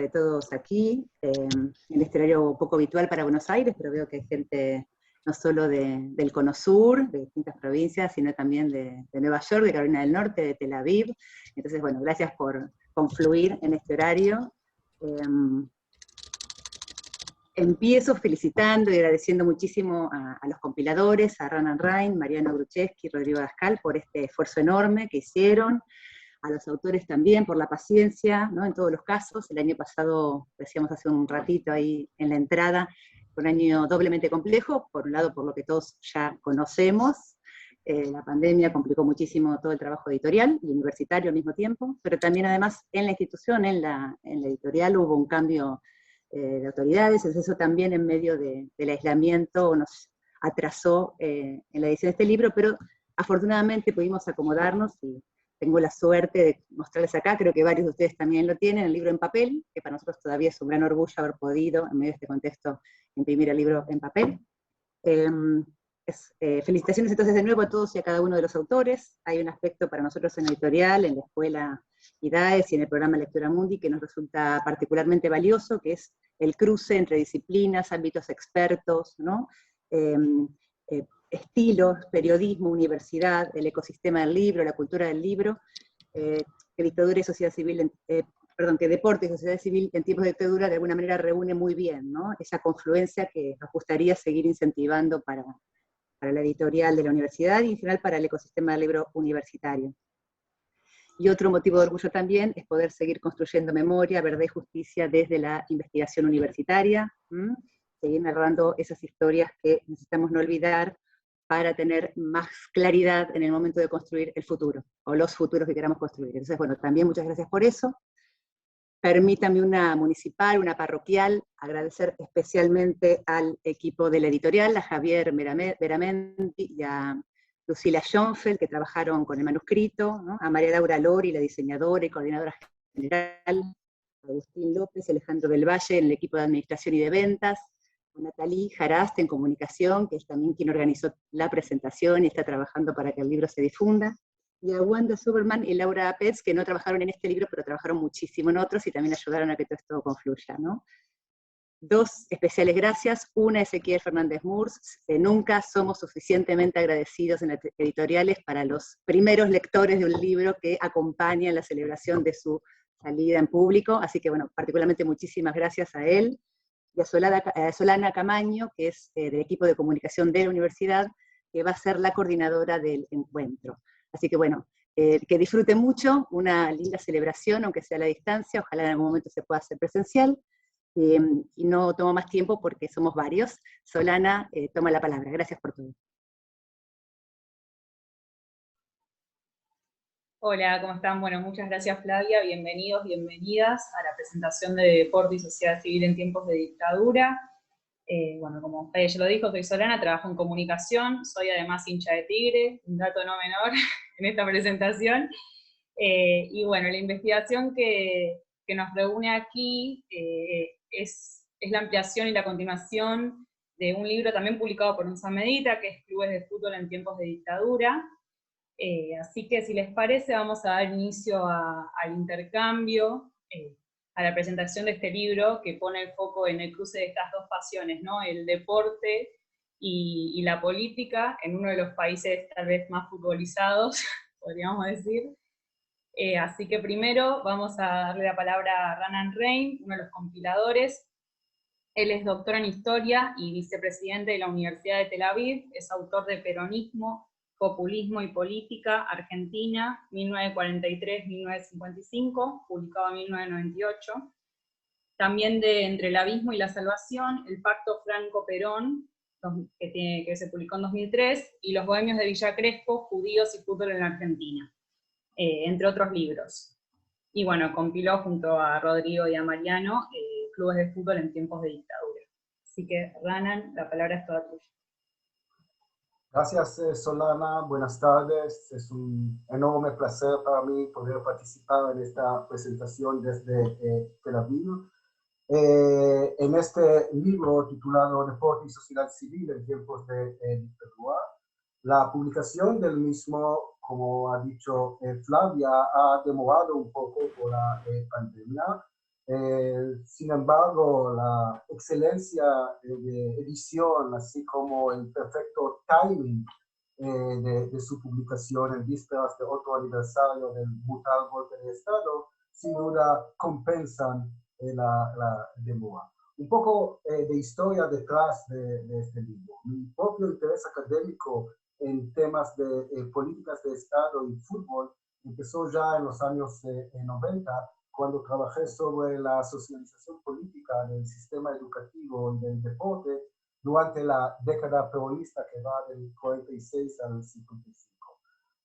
de todos aquí, en este horario poco habitual para Buenos Aires, pero veo que hay gente no solo del Cono Sur, de distintas provincias, sino también de Nueva York, de Carolina del Norte, de Tel Aviv. Entonces, bueno, gracias por confluir en este horario. Empiezo felicitando y agradeciendo muchísimo a los compiladores, a Ranan Rein, Mariano Gruchevsky y Rodrigo Dascal por este esfuerzo enorme que hicieron, a los autores también por la paciencia, ¿no? En todos los casos. El año pasado, decíamos hace un ratito ahí en la entrada, fue un año doblemente complejo, por un lado por lo que todos ya conocemos, la pandemia complicó muchísimo todo el trabajo editorial y universitario al mismo tiempo, pero también además en la institución, en la editorial, hubo un cambio de autoridades, entonces eso también en medio del aislamiento nos atrasó en la edición de este libro, pero afortunadamente pudimos acomodarnos y tengo la suerte de mostrarles acá, creo que varios de ustedes también lo tienen, el libro en papel, que para nosotros todavía es un gran orgullo haber podido, en medio de este contexto, imprimir el libro en papel. Felicitaciones entonces de nuevo a todos y a cada uno de los autores. Hay un aspecto para nosotros en la editorial, en la escuela IDAES y en el programa Lectura Mundi que nos resulta particularmente valioso, que es el cruce entre disciplinas, ámbitos expertos, ¿no? Estilos, periodismo, universidad, el ecosistema del libro, la cultura del libro, que dictadura y sociedad civil, que deporte y sociedad civil en tiempos de dictadura de alguna manera reúne muy bien, ¿no? Esa confluencia que nos gustaría seguir incentivando para la editorial de la universidad y en general para el ecosistema del libro universitario. Y otro motivo de orgullo también es poder seguir construyendo memoria, verdad y justicia desde la investigación universitaria, seguir narrando esas historias que necesitamos no olvidar para tener más claridad en el momento de construir el futuro, o los futuros que queramos construir. Entonces, bueno, también muchas gracias por eso. Permítame una municipal, una parroquial, agradecer especialmente al equipo de la editorial, a Javier Veramendi y a Lucila Schoenfeld, que trabajaron con el manuscrito, ¿no? A María Laura Lori, la diseñadora y coordinadora general, a Agustín López, Alejandro del Valle en el equipo de administración y de ventas, a Natalie Jaraste en comunicación, que es también quien organizó la presentación y está trabajando para que el libro se difunda, y a Wanda Superman y Laura Pets, que no trabajaron en este libro, pero trabajaron muchísimo en otros y también ayudaron a que todo esto confluya, ¿no? Dos especiales gracias, una a Ezequiel Fernández Murs, nunca somos suficientemente agradecidos en las editoriales para los primeros lectores de un libro que acompañan la celebración de su salida en público, así que bueno, particularmente muchísimas gracias a él, y a Solana Camaño, que es del equipo de comunicación de la universidad, que va a ser la coordinadora del encuentro. Así que bueno, que disfruten mucho, una linda celebración, aunque sea a la distancia, ojalá en algún momento se pueda hacer presencial, y no tomo más tiempo porque somos varios. Solana, toma la palabra. Gracias por todo. Hola, ¿cómo están? Bueno, muchas gracias Flavia, bienvenidos, bienvenidas a la presentación de Deporte y Sociedad Civil en tiempos de dictadura. Bueno, como Flavia ya lo dijo, soy Solana, trabajo en comunicación, soy además hincha de Tigre, un dato no menor en esta presentación. Y bueno, la investigación que nos reúne aquí es la ampliación y la continuación de un libro también publicado por UNSA Medita, que es Clubes de Fútbol en tiempos de dictadura. Así que si les parece vamos a dar inicio al intercambio, a la presentación de este libro que pone el foco en el cruce de estas dos pasiones, ¿no? El deporte y la política, en uno de los países tal vez más futbolizados, podríamos decir. Así que primero vamos a darle la palabra a Ranan Rein, uno de los compiladores. Él es doctor en Historia y vicepresidente de la Universidad de Tel Aviv, es autor de Peronismo, Populismo y Política, Argentina, 1943-1955, publicado en 1998. También de Entre el Abismo y la Salvación, El Pacto Franco-Perón, que se publicó en 2003, y Los Bohemios de Villa Crespo, Judíos y Fútbol en la Argentina, entre otros libros. Y bueno, compiló junto a Rodrigo y a Mariano Clubes de Fútbol en tiempos de dictadura. Así que, Ranan, la palabra es toda tuya. Gracias, Solana. Buenas tardes. Es un enorme placer para mí poder participar en esta presentación desde Tel Aviv. En este libro titulado Deporte y Sociedad Civil en tiempos de dictadura, la publicación del mismo, como ha dicho Flavia, ha demorado un poco por la pandemia. Sin embargo, la excelencia de edición, así como el perfecto timing de su publicación en vísperas de otro aniversario del brutal golpe de Estado, sin duda compensan la demora. Un poco de historia detrás de este libro. Mi propio interés académico en temas de políticas de Estado y fútbol empezó ya en los años 90, cuando trabajé sobre la socialización política del sistema educativo y del deporte durante la década peronista que va del 46 al 55.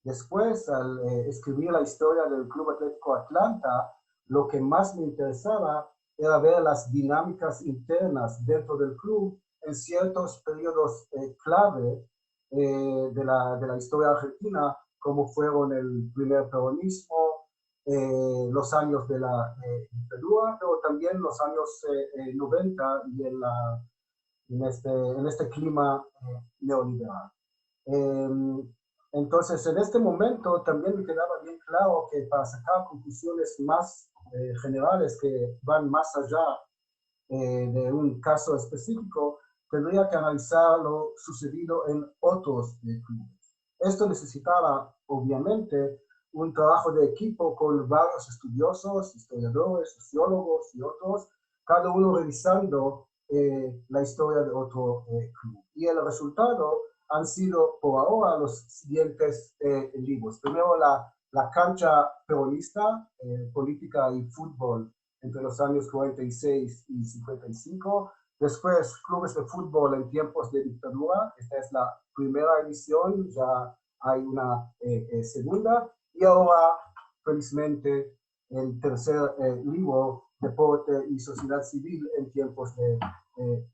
Después, al escribir la historia del Club Atlético Atlanta, lo que más me interesaba era ver las dinámicas internas dentro del club en ciertos periodos clave de la historia argentina, como fueron el primer peronismo, los años de la dictadura, pero también los años 90 y en este clima neoliberal. Entonces, en este momento también me quedaba bien claro que para sacar conclusiones más generales que van más allá de un caso específico, tendría que analizar lo sucedido en otros clubes. Esto necesitaba, obviamente, un trabajo de equipo con varios estudiosos, historiadores, sociólogos y otros, cada uno revisando la historia de otro club. Y el resultado han sido por ahora los siguientes libros. Primero, la cancha peronista, política y fútbol entre los años 46 y 55. Después, clubes de fútbol en tiempos de dictadura. Esta es la primera edición, ya hay una segunda. Y ahora, felizmente, el tercer libro, Deporte y Sociedad Civil en tiempos de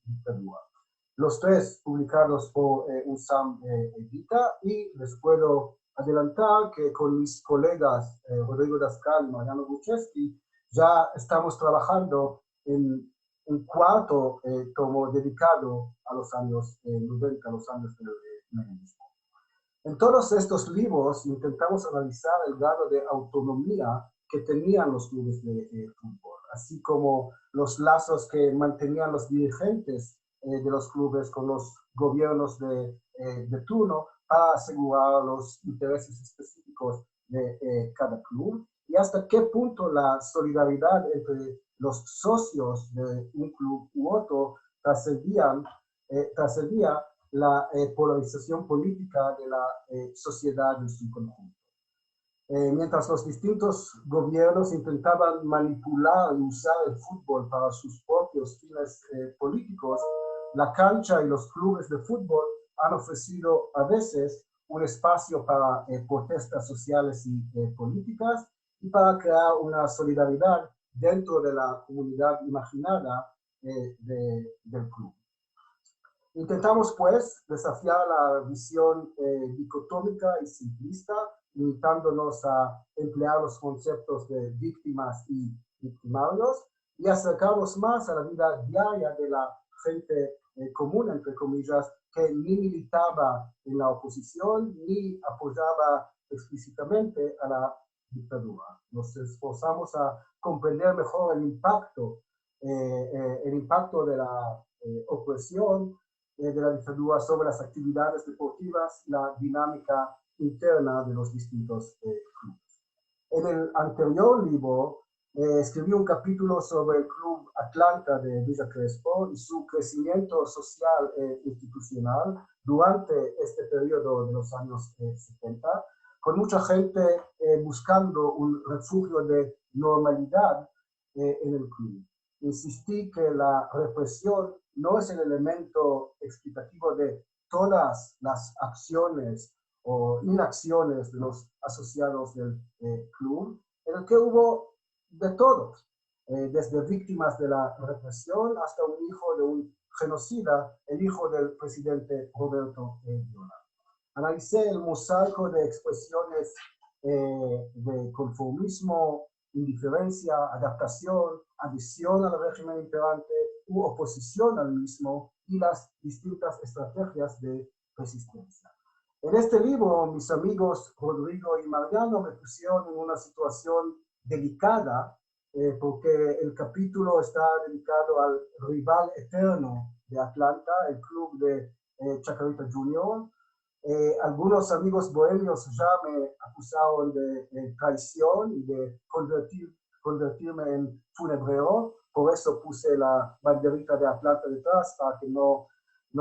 dictadura. Los tres publicados por USAM Edita, y les puedo adelantar que con mis colegas Rodrigo Dascal y Mariano Bucheski ya estamos trabajando en un cuarto tomo dedicado a los años 90, a los años del menemismo. En todos estos libros intentamos analizar el grado de autonomía que tenían los clubes de fútbol, así como los lazos que mantenían los dirigentes de los clubes con los gobiernos de turno para asegurar los intereses específicos de cada club, y hasta qué punto la solidaridad entre los socios de un club u otro trascendía la polarización política de la sociedad en su conjunto. Mientras los distintos gobiernos intentaban manipular y usar el fútbol para sus propios fines políticos, la cancha y los clubes de fútbol han ofrecido a veces un espacio para protestas sociales y políticas, y para crear una solidaridad dentro de la comunidad imaginada del club. Intentamos, pues, desafiar la visión dicotómica y simplista, limitándonos a emplear los conceptos de víctimas y victimarios, y acercarnos más a la vida diaria de la gente común, entre comillas, que ni militaba en la oposición ni apoyaba explícitamente a la dictadura. Nos esforzamos a comprender mejor el impacto de la opresión de la dictadura sobre las actividades deportivas y la dinámica interna de los distintos clubes. En el anterior libro escribí un capítulo sobre el Club Atlanta de Villa Crespo y su crecimiento social e institucional durante este periodo de los años 70, con mucha gente buscando un refugio de normalidad en el club. Insistí que la represión no es el elemento explicativo de todas las acciones o inacciones de los asociados del club, en el que hubo de todos, desde víctimas de la represión hasta un hijo de un genocida, el hijo del presidente Roberto Viola. Analicé el mosaico de expresiones de conformismo, indiferencia, adaptación, adhesión al régimen imperante u oposición al mismo, y las distintas estrategias de resistencia. En este libro, mis amigos Rodrigo y Mariano me pusieron en una situación delicada porque el capítulo está dedicado al rival eterno de Atlanta, el club de Chacarita Junior. Algunos amigos bohemios ya me acusaron de traición y de convertirme en funebrero. Por eso puse la banderita de Atlanta detrás, para que no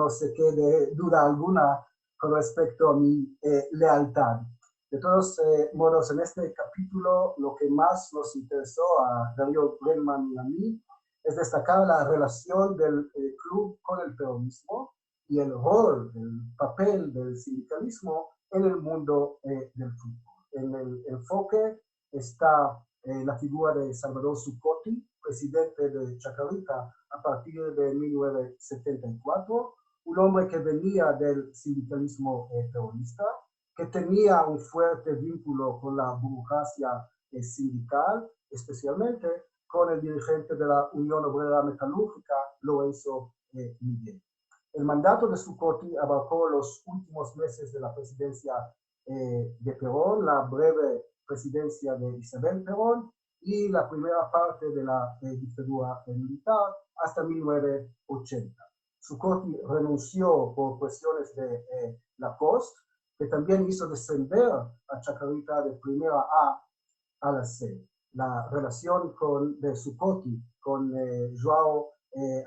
se quede duda alguna con respecto a mi lealtad. De todos modos, en este capítulo, lo que más nos interesó a Darío Brenman y a mí es destacar la relación del club con el peronismo y el rol, el papel del sindicalismo en el mundo del fútbol. En el enfoque está la figura de Salvador Zuccotti, presidente de Chacarita a partir de 1974, un hombre que venía del sindicalismo peronista, que tenía un fuerte vínculo con la burocracia sindical, especialmente con el dirigente de la Unión Obrera Metalúrgica, Lorenzo Miguel. El mandato de Zuccotti abarcó los últimos meses de la presidencia de Perón, la breve presidencia de Isabel Perón y la primera parte de la dictadura militar hasta 1980. Zuccotti renunció por cuestiones de la Post, que también hizo descender a Chacarita de primera a la C. La relación de Zuccotti con Joao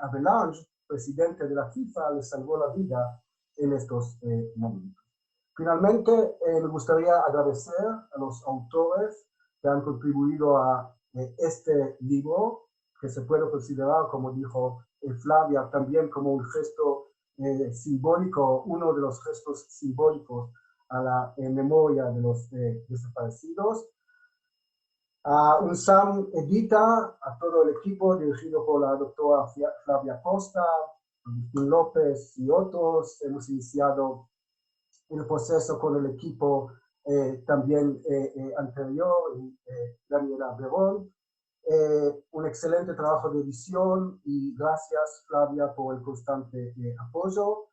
Avelange, presidente de la FIFA, le salvó la vida en estos momentos. Finalmente, me gustaría agradecer a los autores que han contribuido a este libro, que se puede considerar, como dijo Flavia, también como un gesto simbólico, uno de los gestos simbólicos a la memoria de los desaparecidos. A UNSAM Edita, a todo el equipo dirigido por la doctora Flavia Costa, Agustín López y otros. Hemos iniciado el proceso con el equipo también anterior, Daniela Verón. Un excelente trabajo de edición y gracias, Flavia, por el constante apoyo.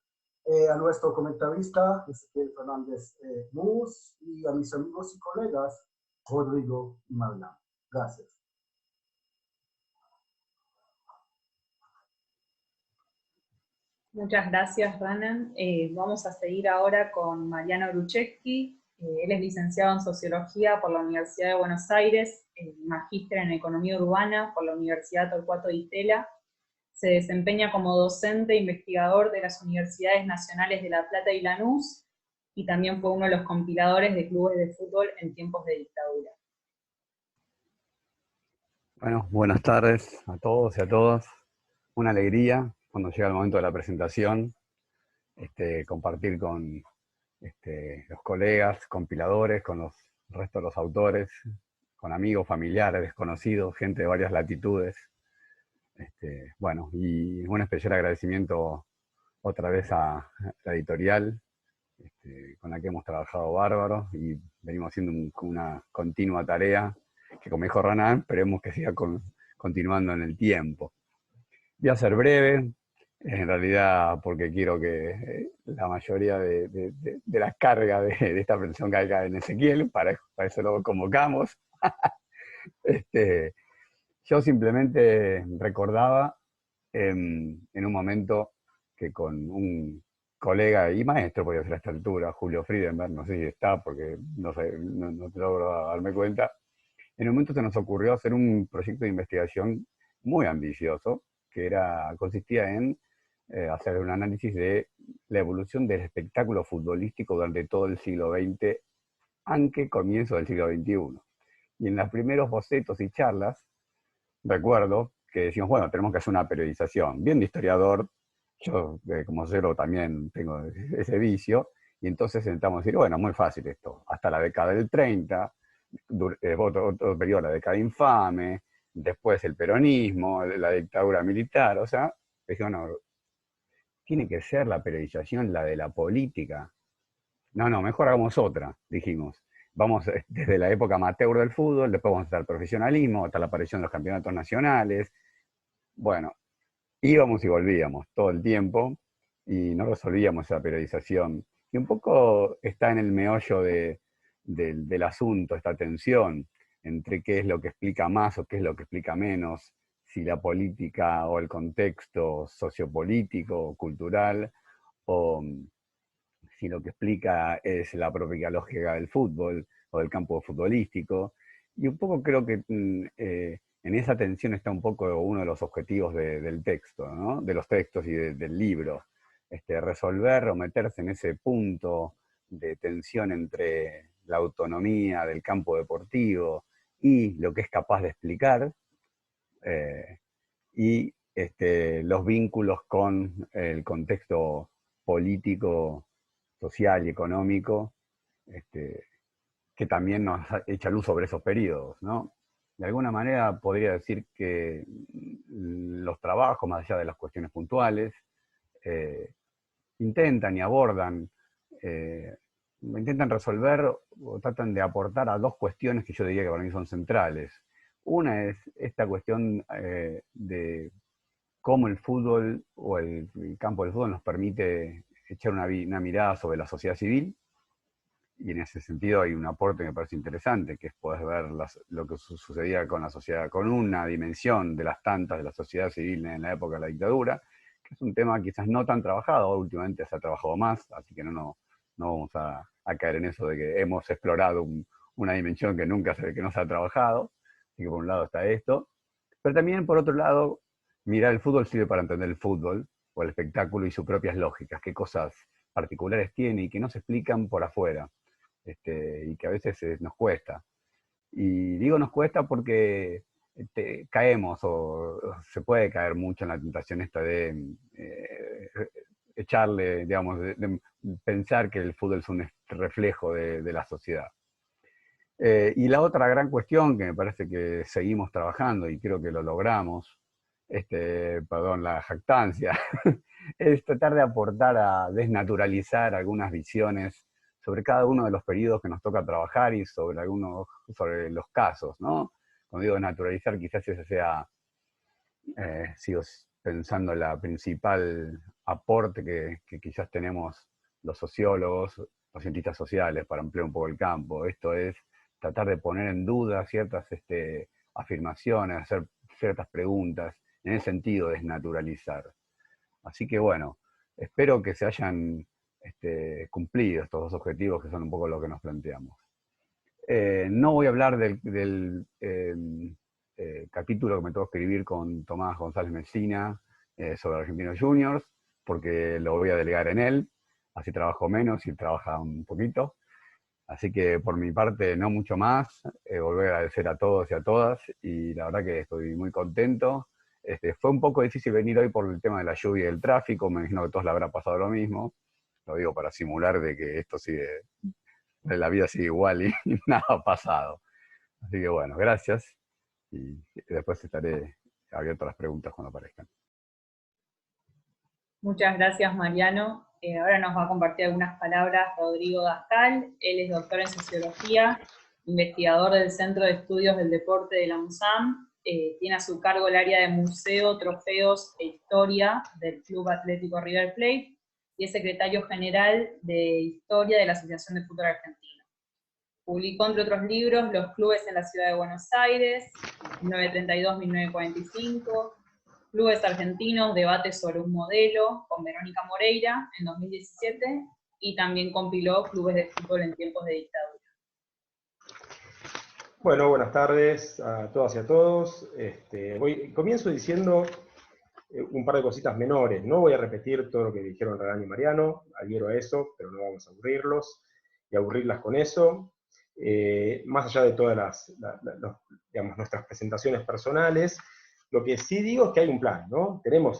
A nuestro comentarista, Ezequiel Fernández Mus, y a mis amigos y colegas, Rodrigo y Mariana. Gracias. Muchas gracias, Ranan. Vamos a seguir ahora con Mariano Gruchevsky. Él es licenciado en Sociología por la Universidad de Buenos Aires, magíster en Economía Urbana por la Universidad Torcuato Di Tella. Se desempeña como docente e investigador de las Universidades Nacionales de La Plata y Lanús, y también fue uno de los compiladores de clubes de fútbol en tiempos de dictadura. Bueno, buenas tardes a todos y a todas. Una alegría cuando llega el momento de la presentación, compartir con los colegas, compiladores, con los restos de los autores, con amigos, familiares, desconocidos, gente de varias latitudes. Bueno, y un especial agradecimiento otra vez a la editorial, con la que hemos trabajado bárbaro y venimos haciendo una continua tarea que, como dijo Ranan, esperemos que siga continuando en el tiempo. Voy a ser breve, en realidad porque quiero que la mayoría de la carga de esta presentación caiga en Ezequiel, para eso lo convocamos. Yo simplemente recordaba en un momento que con un colega y maestro, podría ser a esta altura, Julio Friedenberg, no sé si está porque no logro darme cuenta, en un momento se nos ocurrió hacer un proyecto de investigación muy ambicioso, que consistía en hacer un análisis de la evolución del espectáculo futbolístico durante todo el siglo XX, aunque comienzo del siglo XXI. Y en los primeros bocetos y charlas, recuerdo que decimos, bueno, tenemos que hacer una periodización. Bien de historiador, yo como cero también tengo ese vicio, y entonces intentamos decir, bueno, muy fácil esto, hasta la década del 30, otro periodo, la década infame, después el peronismo, la dictadura militar, o sea, dijimos, no, tiene que ser la periodización la de la política. No, mejor hagamos otra, dijimos. Vamos desde la época amateur del fútbol, después vamos hasta el profesionalismo, hasta la aparición de los campeonatos nacionales. Bueno, íbamos y volvíamos todo el tiempo y no resolvíamos esa periodización. Y un poco está en el meollo del asunto, esta tensión. entre qué es lo que explica más o qué es lo que explica menos, si la política o el contexto sociopolítico o cultural, o si lo que explica es la propia lógica del fútbol o del campo futbolístico. Y un poco creo que en esa tensión está un poco uno de los objetivos del texto, ¿no? De los textos y del libro. Resolver o meterse en ese punto de tensión entre la autonomía del campo deportivo y lo que es capaz de explicar, y los vínculos con el contexto político, social y económico, que también nos echa luz sobre esos periodos, ¿no? De alguna manera podría decir que los trabajos, más allá de las cuestiones puntuales, intentan y abordan, intentan resolver o tratan de aportar a dos cuestiones que yo diría que para mí son centrales. Una es esta cuestión de cómo el fútbol o el campo del fútbol nos permite echar una mirada sobre la sociedad civil, y en ese sentido hay un aporte que me parece interesante, que es poder ver lo que sucedía con la sociedad, con una dimensión de las tantas de la sociedad civil en la época de la dictadura, que es un tema quizás no tan trabajado, últimamente se ha trabajado más, así que no vamos a caer en eso de que hemos explorado una dimensión que que no se ha trabajado. Así que por un lado está esto, pero también por otro lado, mirar el fútbol sirve para entender el fútbol o el espectáculo y sus propias lógicas, qué cosas particulares tiene y que no se explican por afuera, y que a veces nos cuesta. Y digo nos cuesta porque caemos o se puede caer mucho en la tentación esta de echarle, digamos, de pensar que el fútbol es un reflejo de la sociedad. Y la otra gran cuestión que me parece que seguimos trabajando y creo que lo logramos, perdón, la jactancia, es tratar de aportar a desnaturalizar algunas visiones sobre cada uno de los periodos que nos toca trabajar y sobre los casos, ¿no? Cuando digo naturalizar, quizás ese sea, sigo pensando, la principal aporte que quizás tenemos los sociólogos, los cientistas sociales, para ampliar un poco el campo. Esto es tratar de poner en duda ciertas afirmaciones, hacer ciertas preguntas, en el sentido de desnaturalizar. Así que bueno, espero que se hayan cumplido estos dos objetivos que son un poco lo que nos planteamos. No voy a hablar del capítulo que me tocó escribir con Tomás González Messina sobre Argentinos Juniors, porque lo voy a delegar en él, así trabajo menos y trabaja un poquito. Así que por mi parte no mucho más, volver a agradecer a todos y a todas, y la verdad que estoy muy contento. Fue un poco difícil venir hoy por el tema de la lluvia y el tráfico, me imagino que a todos le habrá pasado lo mismo, lo digo para simular de que esto sigue, la vida sigue igual y nada ha pasado. Así que bueno, gracias, y después estaré abierto a las preguntas cuando aparezcan. Muchas gracias, Mariano. Ahora nos va a compartir algunas palabras Rodrigo Dascal. Él es doctor en Sociología, investigador del Centro de Estudios del Deporte de la UNSAM. Tiene a su cargo el área de Museo, Trofeos e Historia del Club Atlético River Plate, y es secretario general de Historia de la Asociación de Fútbol Argentino. Publicó, entre otros libros, Los clubes en la ciudad de Buenos Aires, 1932-1945, Clubes Argentinos, Debates sobre un modelo, con Verónica Moreira, en 2017, y también compiló Clubes de Fútbol en tiempos de dictadura. Bueno, buenas tardes a todas y a todos. Comienzo diciendo un par de cositas menores. No voy a repetir todo lo que dijeron Radán y Mariano, adhiero a eso, pero no vamos a aburrirlos y aburrirlas con eso. Más allá de todas digamos, nuestras presentaciones personales, lo que sí digo es que hay un plan, ¿no?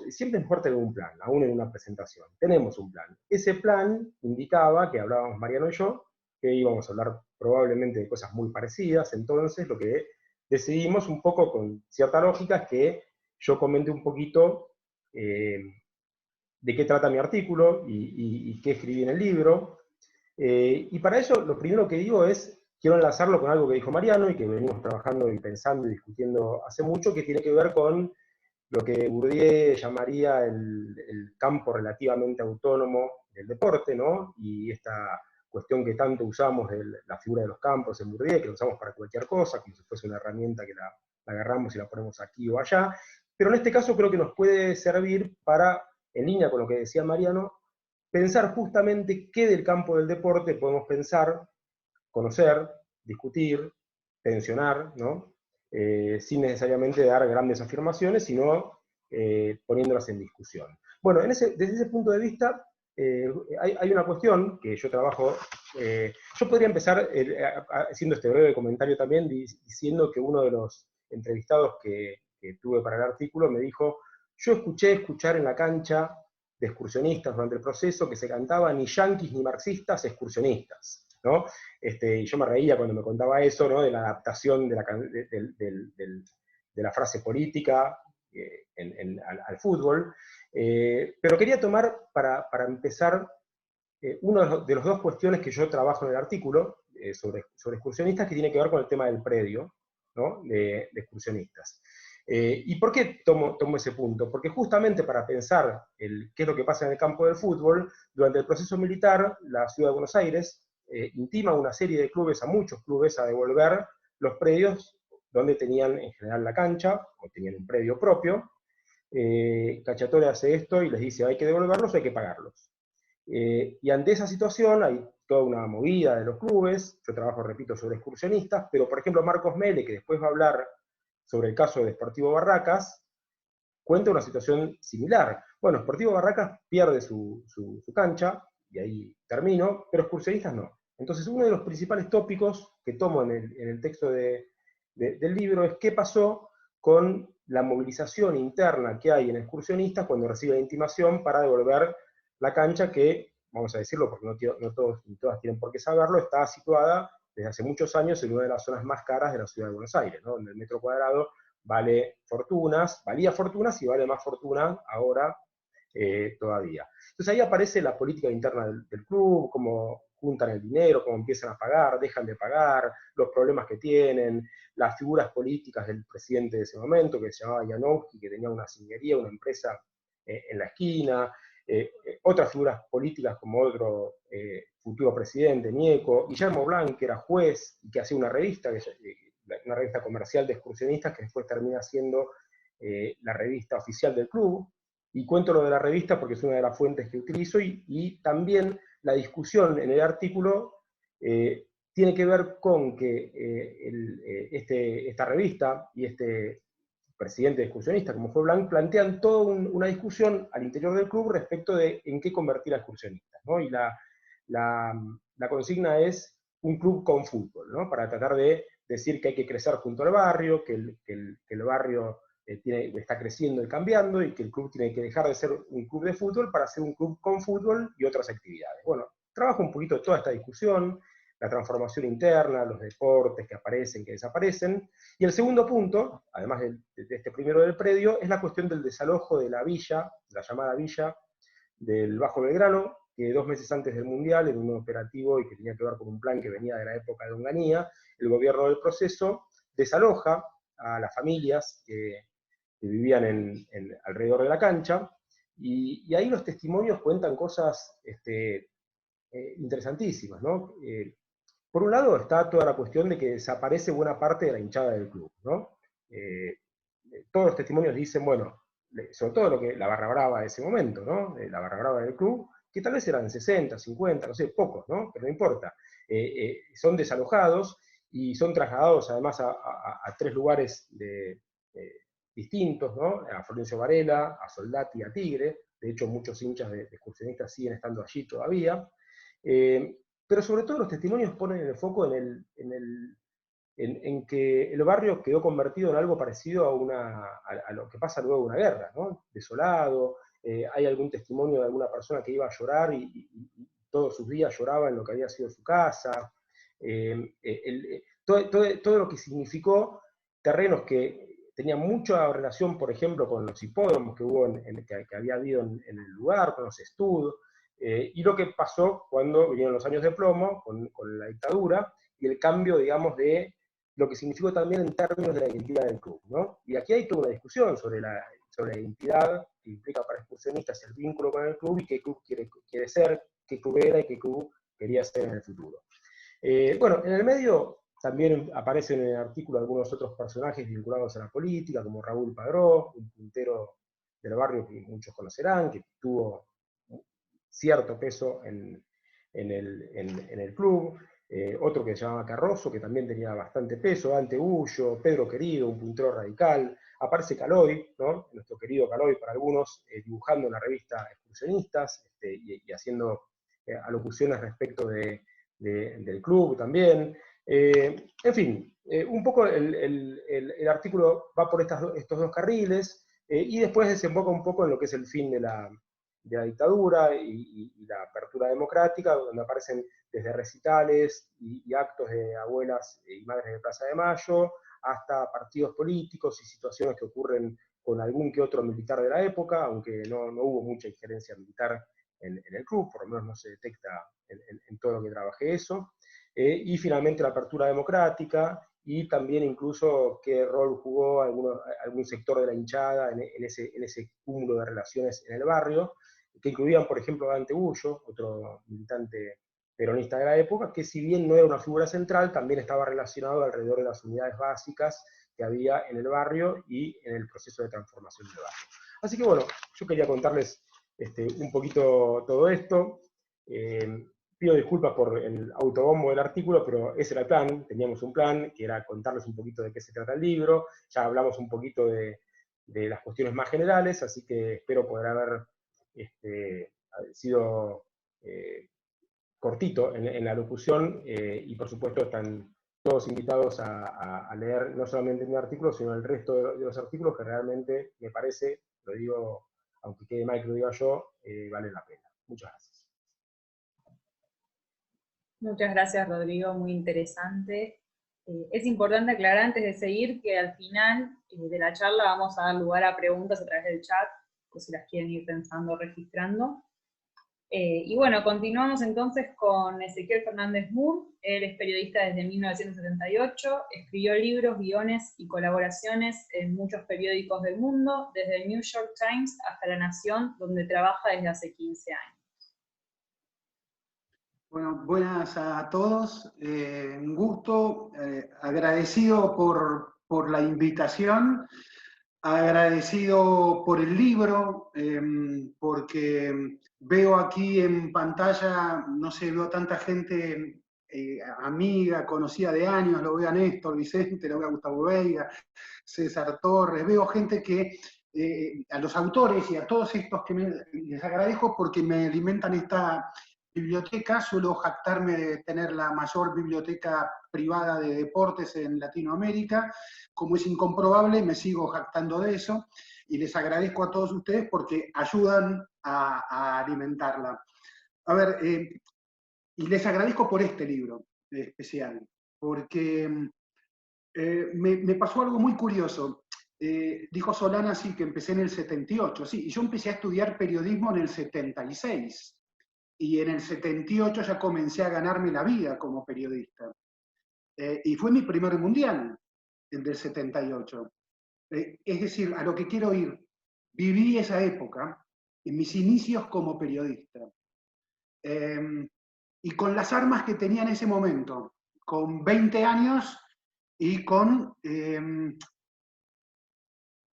Siempre es mejor tener un plan, aún en una presentación. Tenemos un plan. Ese plan indicaba, que hablábamos Mariano y yo, que íbamos a hablar probablemente de cosas muy parecidas. Entonces lo que decidimos un poco con cierta lógica es que yo comente un poquito de qué trata mi artículo y qué escribí en el libro. Y para eso lo primero que digo es, quiero enlazarlo con algo que dijo Mariano y que venimos trabajando y pensando y discutiendo hace mucho, que tiene que ver con lo que Bourdieu llamaría el campo relativamente autónomo del deporte, ¿no? Y esta cuestión que tanto usamos de la figura de los campos en Bourdieu, que la usamos para cualquier cosa, como si fuese una herramienta que la agarramos y la ponemos aquí o allá, pero en este caso creo que nos puede servir para, en línea con lo que decía Mariano, pensar justamente qué del campo del deporte podemos pensar, conocer, discutir, tensionar, ¿no? Sin necesariamente dar grandes afirmaciones, sino poniéndolas en discusión. Bueno, desde ese punto de vista, hay una cuestión que yo trabajo, yo podría empezar haciendo este breve comentario también, diciendo que uno de los entrevistados que tuve para el artículo me dijo, yo escuchar en la cancha de excursionistas durante el proceso que se cantaba ni yanquis ni marxistas, excursionistas, ¿no? Y yo me reía cuando me contaba eso, ¿no? De la adaptación de la frase política al fútbol, pero quería tomar para empezar uno de los dos cuestiones que yo trabajo en el artículo sobre excursionistas, que tiene que ver con el tema del predio, ¿no? de excursionistas. ¿Y por qué tomo ese punto? Porque justamente para pensar qué es lo que pasa en el campo del fútbol, durante el proceso militar, la Ciudad de Buenos Aires intima a una serie de clubes, a muchos clubes, a devolver los predios donde tenían en general la cancha, o tenían un predio propio. Cacciatore hace esto y les dice, hay que devolverlos, hay que pagarlos. Y ante esa situación hay toda una movida de los clubes, yo trabajo, repito, sobre excursionistas, pero por ejemplo Marcos Mele, que después va a hablar sobre el caso de Sportivo Barracas, cuenta una situación similar. Bueno, Sportivo Barracas pierde su cancha, y ahí termino, pero excursionistas no. Entonces uno de los principales tópicos que tomo en el texto del libro es qué pasó con la movilización interna que hay en excursionistas cuando recibe la intimación para devolver la cancha que, vamos a decirlo porque no todos ni todas tienen por qué saberlo, está situada desde hace muchos años en una de las zonas más caras de la Ciudad de Buenos Aires, ¿no? Donde el metro cuadrado valía fortunas y vale más fortuna ahora todavía. Entonces ahí aparece la política interna del club, cómo juntan el dinero, cómo empiezan a pagar, dejan de pagar, los problemas que tienen, las figuras políticas del presidente de ese momento, que se llamaba Janowski, que tenía una cinería, una empresa en la esquina, otras figuras políticas como otro futuro presidente, Nieco, Guillermo Blanc, que era juez y que hacía una revista comercial de excursionistas, que después termina siendo la revista oficial del club. Y cuento lo de la revista porque es una de las fuentes que utilizo, y también la discusión en el artículo tiene que ver con que esta revista y este presidente de excursionistas, como fue Blanc, plantean toda una discusión al interior del club respecto de en qué convertir a excursionistas, ¿no? Y la consigna es un club con fútbol, ¿no? Para tratar de decir que hay que crecer junto al barrio, que el barrio está creciendo y cambiando, y que el club tiene que dejar de ser un club de fútbol para ser un club con fútbol y otras actividades. Bueno, trabajo un poquito toda esta discusión, la transformación interna, los deportes que aparecen, que desaparecen, y el segundo punto, además de este primero del predio, es la cuestión del desalojo de la villa, la llamada villa del Bajo Belgrano, que 2 meses antes del Mundial, en un operativo y que tenía que ver con un plan que venía de la época de Onganía, el gobierno del proceso desaloja a las familias que vivían alrededor de la cancha, y ahí los testimonios cuentan cosas interesantísimas, ¿no? Por un lado está toda la cuestión de que desaparece buena parte de la hinchada del club, ¿no? Todos los testimonios dicen, bueno, sobre todo la barra brava de ese momento, ¿no? La barra brava del club, que tal vez eran 60, 50, no sé, pocos, ¿no? Pero no importa. Son desalojados y son trasladados además a 3 lugares distintos, ¿no? A Florencio Varela, a Soldati y a Tigre. De hecho, muchos hinchas de excursionistas siguen estando allí todavía. Pero sobre todo los testimonios ponen el foco en que el barrio quedó convertido en algo parecido a lo que pasa luego de una guerra, ¿no? Desolado. Hay algún testimonio de alguna persona que iba a llorar y todos sus días lloraba en lo que había sido su casa. Todo lo que significó terrenos que tenían mucha relación, por ejemplo, con los hipódromos que había habido en el lugar, con los estudios, y lo que pasó cuando vinieron los años de plomo, con la dictadura, y el cambio, digamos, de lo que significó también en términos de la identidad del club, ¿no? Y aquí hay toda una discusión sobre la identidad que implica para excursionistas el vínculo con el club, y qué club quiere ser, qué club era y qué club quería ser en el futuro. Bueno, en el medio también aparecen en el artículo algunos otros personajes vinculados a la política, como Raúl Padró, un puntero del barrio que muchos conocerán, que tuvo cierto peso en el club. Otro que se llamaba Carrozo, que también tenía bastante peso, Dante Ullo, Pedro Querido, un puntero radical. Aparece Caloy, ¿no? Nuestro querido Caloy para algunos, dibujando en la revista Excursionistas y haciendo alocuciones respecto del club también. En fin, un poco el artículo va por estos dos carriles y después desemboca un poco en lo que es el fin de la dictadura y la apertura democrática, donde aparecen desde recitales y actos de abuelas y madres de Plaza de Mayo, hasta partidos políticos y situaciones que ocurren con algún que otro militar de la época, aunque no hubo mucha injerencia militar en el club, por lo menos no se detecta en todo lo que trabajé eso. Y finalmente la apertura democrática, y también incluso qué rol jugó algún sector de la hinchada en ese cúmulo de relaciones en el barrio, que incluían, por ejemplo, a Dante Ullo, otro militante peronista de la época, que si bien no era una figura central, también estaba relacionado alrededor de las unidades básicas que había en el barrio y en el proceso de transformación del barrio. Así que bueno, yo quería contarles un poquito todo esto. Pido disculpas por el autobombo del artículo, pero ese era el plan, teníamos un plan, que era contarles un poquito de qué se trata el libro, ya hablamos un poquito de las cuestiones más generales, así que espero poder haber sido cortito en la locución, y por supuesto están todos invitados a leer no solamente mi artículo, sino el resto de los artículos que realmente me parece, lo digo, aunque quede mal que lo diga yo, vale la pena. Muchas gracias. Muchas gracias, Rodrigo, muy interesante. Es importante aclarar antes de seguir que al final de la charla vamos a dar lugar a preguntas a través del chat, por si las quieren ir pensando, registrando. Y bueno, continuamos entonces con Ezequiel Fernández Moore. Él es periodista desde 1978, escribió libros, guiones y colaboraciones en muchos periódicos del mundo, desde el New York Times hasta La Nación, donde trabaja desde hace 15 años. Bueno, buenas a todos, un gusto, agradecido por la invitación, agradecido por el libro, porque veo aquí en pantalla, no sé, veo tanta gente amiga, conocida de años, lo veo a Néstor, Vicente, lo veo a Gustavo Veiga, César Torres, veo gente que, a los autores y a todos estos que les agradezco porque me alimentan esta biblioteca. Suelo jactarme de tener la mayor biblioteca privada de deportes en Latinoamérica. Como es incomprobable, me sigo jactando de eso, y les agradezco a todos ustedes porque ayudan a alimentarla. A ver, y les agradezco por este libro especial, porque me pasó algo muy curioso. Dijo Solana, sí, que empecé en el 78, sí, y yo empecé a estudiar periodismo en el 76. Y en el 78 ya comencé a ganarme la vida como periodista. Y fue mi primer mundial, el del 78. Es decir, a lo que quiero ir, viví esa época, en mis inicios como periodista. Y con las armas que tenía en ese momento, con 20 años y con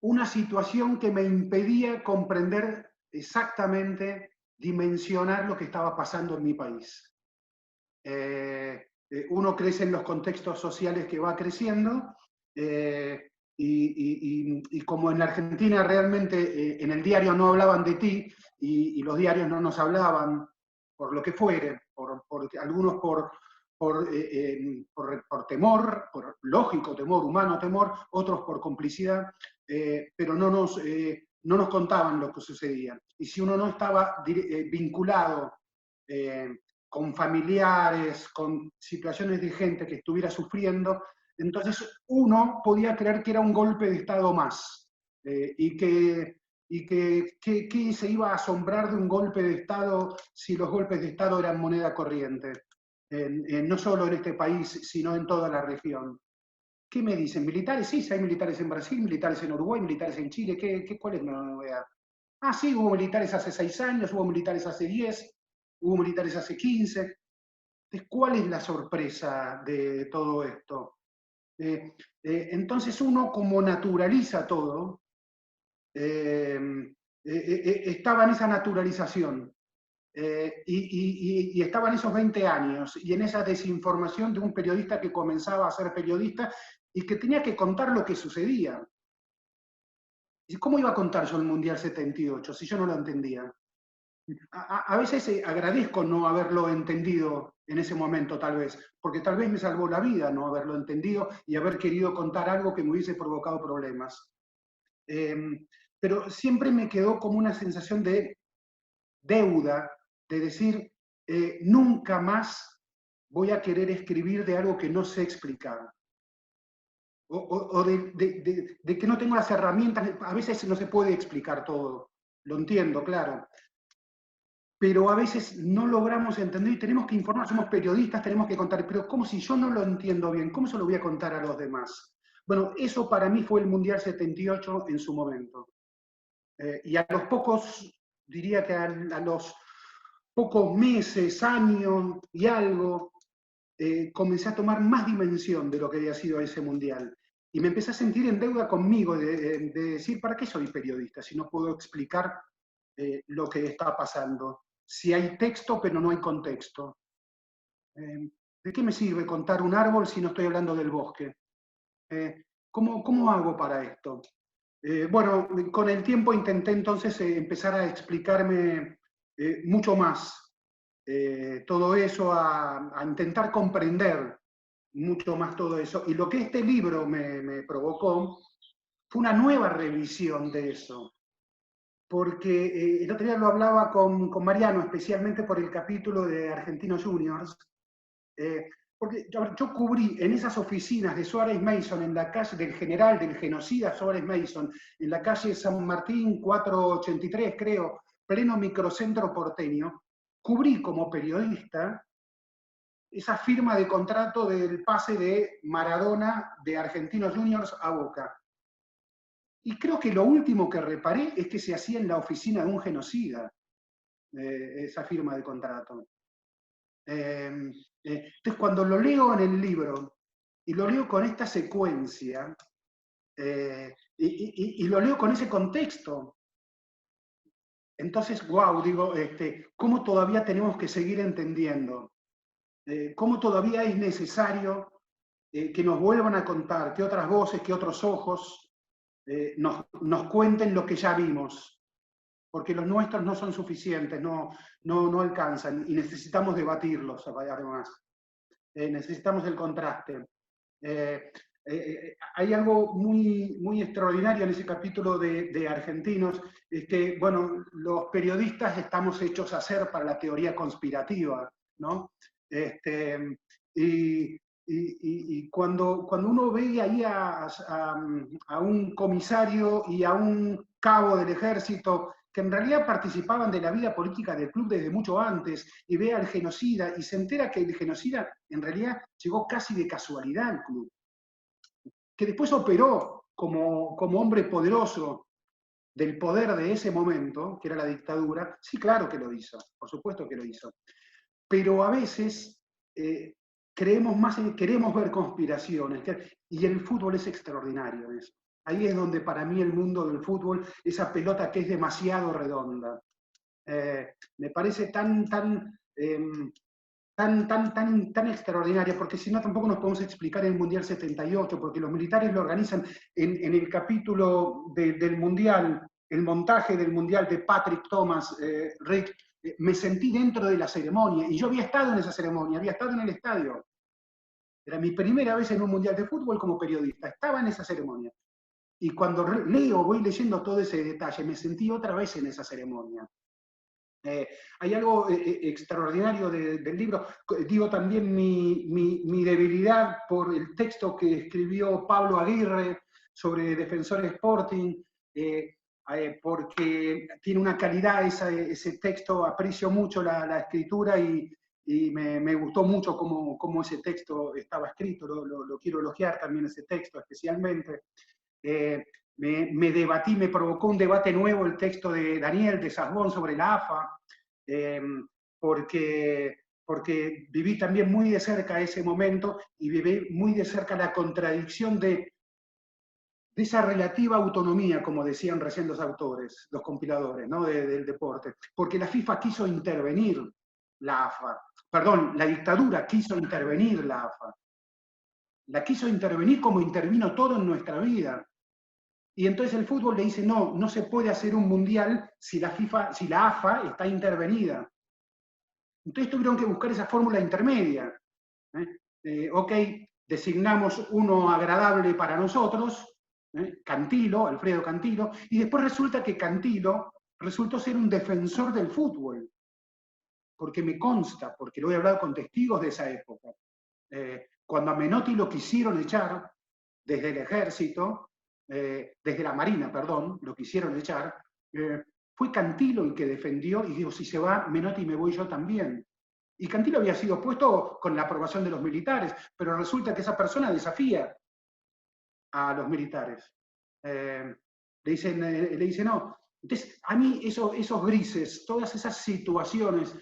una situación que me impedía comprender exactamente, dimensionar lo que estaba pasando en mi país. Uno crece en los contextos sociales que va creciendo, y como en la Argentina realmente en el diario no hablaban de ti, y los diarios no nos hablaban, por lo que fuere, algunos por temor, por lógico temor, humano temor, otros por complicidad, pero no nos contaban lo que sucedía. Y si uno no estaba vinculado con familiares, con situaciones de gente que estuviera sufriendo, entonces uno podía creer que era un golpe de Estado más, y que se iba a asombrar de un golpe de Estado si los golpes de Estado eran moneda corriente, no solo en este país, sino en toda la región. ¿Qué me dicen? ¿Militares? Sí, hay militares en Brasil, militares en Uruguay, militares en Chile. ¿Cuál es la novedad? Ah, sí, hubo militares hace 6 años, hubo militares hace 10, hubo militares hace 15. Entonces, ¿cuál es la sorpresa de todo esto? Entonces uno, como naturaliza todo, estaba en esa naturalización. Y estaba en esos 20 años y en esa desinformación de un periodista que comenzaba a ser periodista y que tenía que contar lo que sucedía. ¿Y cómo iba a contar yo el Mundial 78 si yo no lo entendía? A veces agradezco no haberlo entendido en ese momento, tal vez, porque tal vez me salvó la vida no haberlo entendido y haber querido contar algo que me hubiese provocado problemas. Pero siempre me quedó como una sensación de deuda, de decir, nunca más voy a querer escribir de algo que no sé explicar. O de que no tengo las herramientas, a veces no se puede explicar todo, lo entiendo, claro, pero a veces no logramos entender y tenemos que informar, somos periodistas, tenemos que contar, pero ¿cómo si yo no lo entiendo bien? ¿Cómo se lo voy a contar a los demás? Bueno, eso para mí fue el Mundial 78 en su momento. Y a los pocos, diría que a los pocos meses, años y algo, comencé a tomar más dimensión de lo que había sido ese Mundial. Y me empecé a sentir en deuda conmigo de decir, ¿para qué soy periodista si no puedo explicar lo que está pasando? Si hay texto pero no hay contexto. ¿De qué me sirve contar un árbol si no estoy hablando del bosque? ¿Cómo hago para esto? Bueno, con el tiempo intenté entonces empezar a explicarme mucho más todo eso, a intentar comprender mucho más todo eso. Y lo que este libro me provocó fue una nueva revisión de eso. Porque el otro día lo hablaba con Mariano, especialmente por el capítulo de Argentinos Juniors, porque yo cubrí en esas oficinas de Suárez Mason, en la calle del general, del genocida Suárez Mason, en la calle San Martín 483, creo, pleno microcentro porteño, cubrí como periodista esa firma de contrato del pase de Maradona de Argentinos Juniors a Boca. Y creo que lo último que reparé es que se hacía en la oficina de un genocida, esa firma de contrato. Entonces, cuando lo leo en el libro, y lo leo con esta secuencia, y lo leo con ese contexto, entonces, wow, digo, ¿cómo todavía tenemos que seguir entendiendo? ¿Cómo todavía es necesario que nos vuelvan a contar, que otras voces, que otros ojos nos cuenten lo que ya vimos? Porque los nuestros no son suficientes, no alcanzan, y necesitamos debatirlos, además. Necesitamos el contraste. Hay algo muy extraordinario en ese capítulo de Argentinos, es que, bueno, los periodistas estamos hechos a ser para la teoría conspirativa, ¿no? Y cuando uno ve ahí a un comisario y a un cabo del ejército que en realidad participaban de la vida política del club desde mucho antes, y ve al genocida y se entera que el genocida en realidad llegó casi de casualidad al club, que después operó como hombre poderoso del poder de ese momento, que era la dictadura. Sí, claro que lo hizo, por supuesto que lo hizo. Pero a veces creemos más queremos ver conspiraciones, y el fútbol es extraordinario eso. Ahí es donde para mí el mundo del fútbol, esa pelota que es demasiado redonda, me parece tan extraordinaria, porque si no tampoco nos podemos explicar el Mundial 78, porque los militares lo organizan en el capítulo del Mundial, el montaje del Mundial de Patrick Thomas, Rick, me sentí dentro de la ceremonia, y yo había estado en esa ceremonia, había estado en el estadio. Era mi primera vez en un Mundial de fútbol como periodista, estaba en esa ceremonia. Y cuando voy leyendo todo ese detalle, me sentí otra vez en esa ceremonia. Hay algo extraordinario del libro. Digo también mi debilidad por el texto que escribió Pablo Aguirre sobre Defensor Sporting, porque tiene una calidad ese texto, aprecio mucho la escritura y me gustó mucho cómo ese texto estaba escrito, lo quiero elogiar también ese texto especialmente. Me debatí, me provocó un debate nuevo el texto de Daniel de Sasbón sobre la AFA, porque porque viví también muy de cerca ese momento y viví muy de cerca la contradicción de esa relativa autonomía, como decían recién los autores, los compiladores, ¿no? Del deporte. Porque la FIFA quiso intervenir la AFA. Perdón, la dictadura quiso intervenir la AFA. La quiso intervenir como intervino todo en nuestra vida. Y entonces el fútbol le dice, no, no se puede hacer un mundial si la AFA está intervenida. Entonces tuvieron que buscar esa fórmula intermedia. Ok, designamos uno agradable para nosotros, Cantilo, Alfredo Cantilo, y después resulta que Cantilo resultó ser un defensor del fútbol, porque me consta, porque lo he hablado con testigos de esa época. Cuando a Menotti lo quisieron echar desde el ejército, desde la Marina, perdón, lo quisieron echar, fue Cantilo el que defendió y dijo, si se va Menotti me voy yo también. Y Cantilo había sido puesto con la aprobación de los militares, pero resulta que esa persona desafía a los militares. Le dice no. Entonces, a mí esos grises, todas esas situaciones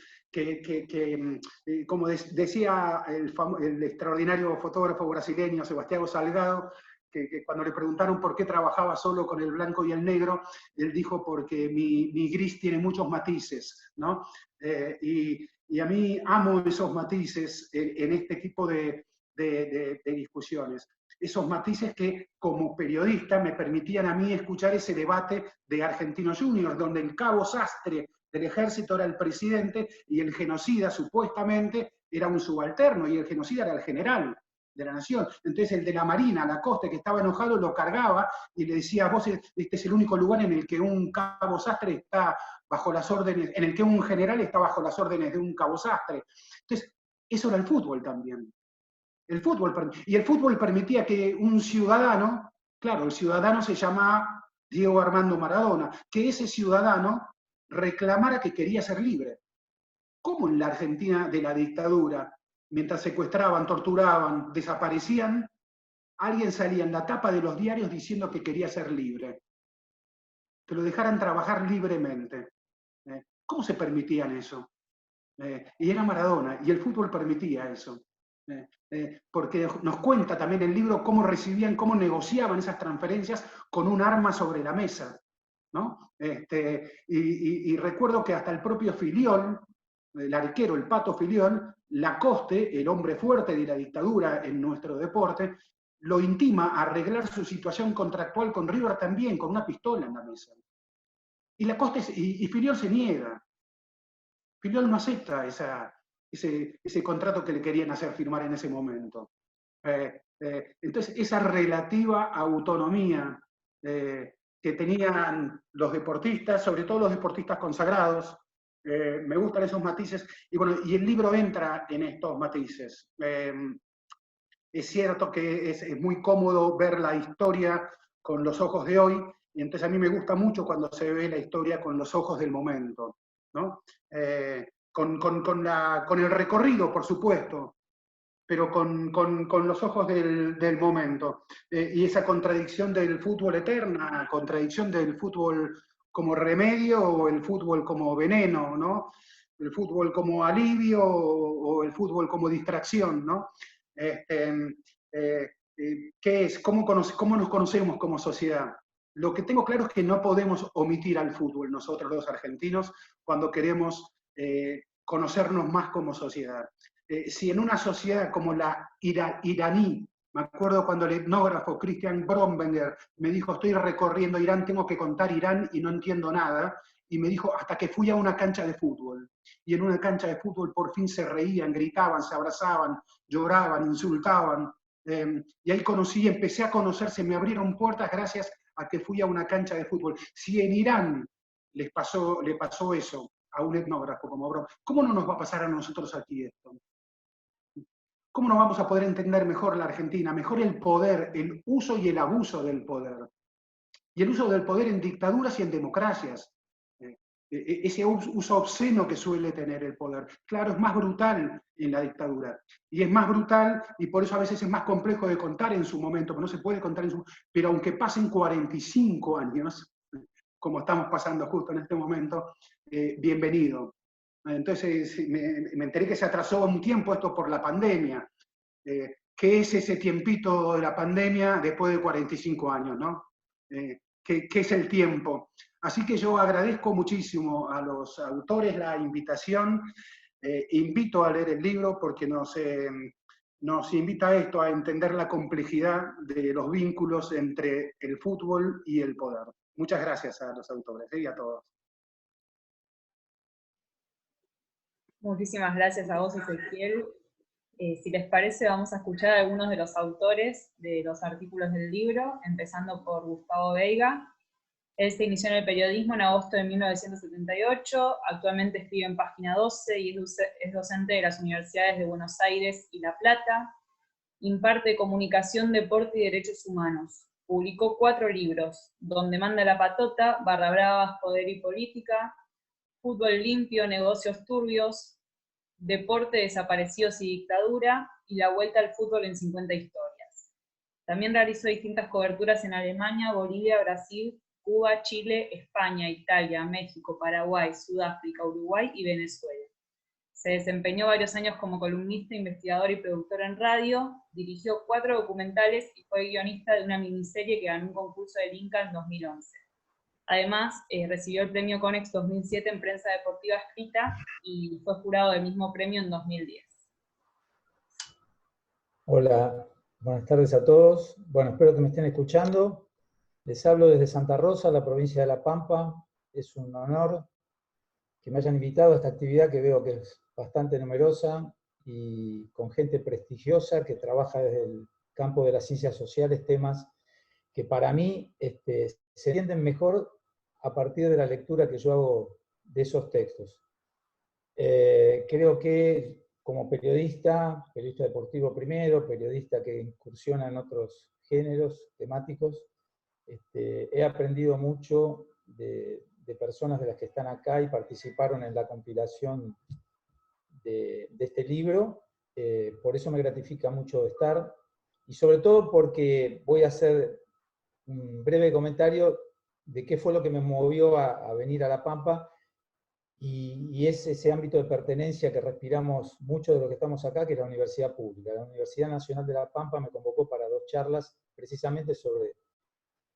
como decía el extraordinario fotógrafo brasileño Sebastião Salgado, que cuando le preguntaron por qué trabajaba solo con el blanco y el negro, él dijo porque mi gris tiene muchos matices, ¿no? Y a mí amo esos matices en este tipo de discusiones. Esos matices que como periodista me permitían a mí escuchar ese debate de Argentinos Juniors, donde el cabo sastre del ejército era el presidente y el genocida supuestamente era un subalterno y el genocida era el general de la nación. Entonces el de la Marina, Lacoste, que estaba enojado, lo cargaba y le decía, vos, este es el único lugar en el que un cabo sastre está bajo las órdenes, en el que un general está bajo las órdenes de un cabo sastre. Entonces, eso era el fútbol también. Y el fútbol permitía que un ciudadano, claro, el ciudadano se llama Diego Armando Maradona, que ese ciudadano reclamara que quería ser libre. ¿Cómo en la Argentina de la dictadura, mientras secuestraban, torturaban, desaparecían, alguien salía en la tapa de los diarios diciendo que quería ser libre? Que lo dejaran trabajar libremente. ¿Cómo se permitían eso? Y era Maradona, y el fútbol permitía eso. Porque nos cuenta también el libro cómo recibían, cómo negociaban esas transferencias con un arma sobre la mesa, ¿no? Y recuerdo que hasta el propio Filiol, el arquero, el Pato Filiol, Lacoste, el hombre fuerte de la dictadura en nuestro deporte, lo intima a arreglar su situación contractual con River también, con una pistola en la mesa. Y Lacoste y Filiol se niega. Filiol no acepta ese contrato que le querían hacer firmar en ese momento. Entonces, esa relativa autonomía que tenían los deportistas, sobre todo los deportistas consagrados, me gustan esos matices, y bueno, y el libro entra en estos matices. Es cierto que es muy cómodo ver la historia con los ojos de hoy, y entonces a mí me gusta mucho cuando se ve la historia con los ojos del momento, ¿no? Con el recorrido, por supuesto, pero con los ojos del momento. Y esa contradicción del fútbol eterna, contradicción del fútbol como remedio o el fútbol como veneno, ¿no? El fútbol como alivio o el fútbol como distracción, ¿no? ¿Qué es? ¿Cómo nos conocemos como sociedad? Lo que tengo claro es que no podemos omitir al fútbol, nosotros los argentinos, cuando queremos conocernos más como sociedad. Si en una sociedad como la iraní, me acuerdo cuando el etnógrafo Christian Bromberger me dijo, estoy recorriendo Irán, tengo que contar Irán y no entiendo nada, y me dijo, hasta que fui a una cancha de fútbol. Y en una cancha de fútbol por fin se reían, gritaban, se abrazaban, lloraban, insultaban. Y ahí empecé a conocer, se me abrieron puertas gracias a que fui a una cancha de fútbol. Si en Irán le pasó eso a un etnógrafo como Brom, ¿cómo no nos va a pasar a nosotros aquí esto? ¿Cómo no vamos a poder entender mejor la Argentina, mejor el poder, el uso y el abuso del poder? Y el uso del poder en dictaduras y en democracias. Ese uso obsceno que suele tener el poder. Claro, es más brutal en la dictadura. Y es más brutal, y por eso a veces es más complejo de contar en su momento, pero no se puede contar en su momento. Pero aunque pasen 45 años, como estamos pasando justo en este momento, bienvenido. Entonces me enteré que se atrasó un tiempo esto por la pandemia. ¿Qué es ese tiempito de la pandemia después de 45 años, ¿no? ¿Qué es el tiempo? Así que yo agradezco muchísimo a los autores la invitación. Invito a leer el libro porque nos invita a esto, a entender la complejidad de los vínculos entre el fútbol y el poder. Muchas gracias a los autores y a todos. Muchísimas gracias a vos, Ezequiel. Si les parece, vamos a escuchar a algunos de los autores de los artículos del libro, empezando por Gustavo Veiga. Él se inició en el periodismo en agosto de 1978, actualmente escribe en Página 12 y es docente de las universidades de Buenos Aires y La Plata. Imparte comunicación, deporte y derechos humanos. Publicó 4 libros: Donde manda la patota, Barra Bravas, Poder y Política, Fútbol limpio, Negocios turbios, Deporte, Desaparecidos y Dictadura, y La vuelta al fútbol en 50 historias. También realizó distintas coberturas en Alemania, Bolivia, Brasil, Cuba, Chile, España, Italia, México, Paraguay, Sudáfrica, Uruguay y Venezuela. Se desempeñó varios años como columnista, investigador y productor en radio, dirigió 4 documentales y fue guionista de una miniserie que ganó un concurso del Inca en 2011. Además, recibió el premio Conex 2007 en prensa deportiva escrita y fue jurado del mismo premio en 2010. Hola, buenas tardes a todos. Bueno, espero que me estén escuchando. Les hablo desde Santa Rosa, la provincia de La Pampa. Es un honor que me hayan invitado a esta actividad que veo que es bastante numerosa y con gente prestigiosa que trabaja desde el campo de las ciencias sociales, temas que para mí se entienden mejor a partir de la lectura que yo hago de esos textos. Creo que como periodista deportivo primero, periodista que incursiona en otros géneros temáticos, he aprendido mucho de personas de las que están acá y participaron en la compilación de este libro. Por eso me gratifica mucho estar, y sobre todo porque voy a hacer un breve comentario de qué fue lo que me movió a venir a La Pampa, y es ese ámbito de pertenencia que respiramos mucho de lo que estamos acá, que es la universidad pública. La Universidad Nacional de La Pampa me convocó para 2 charlas precisamente sobre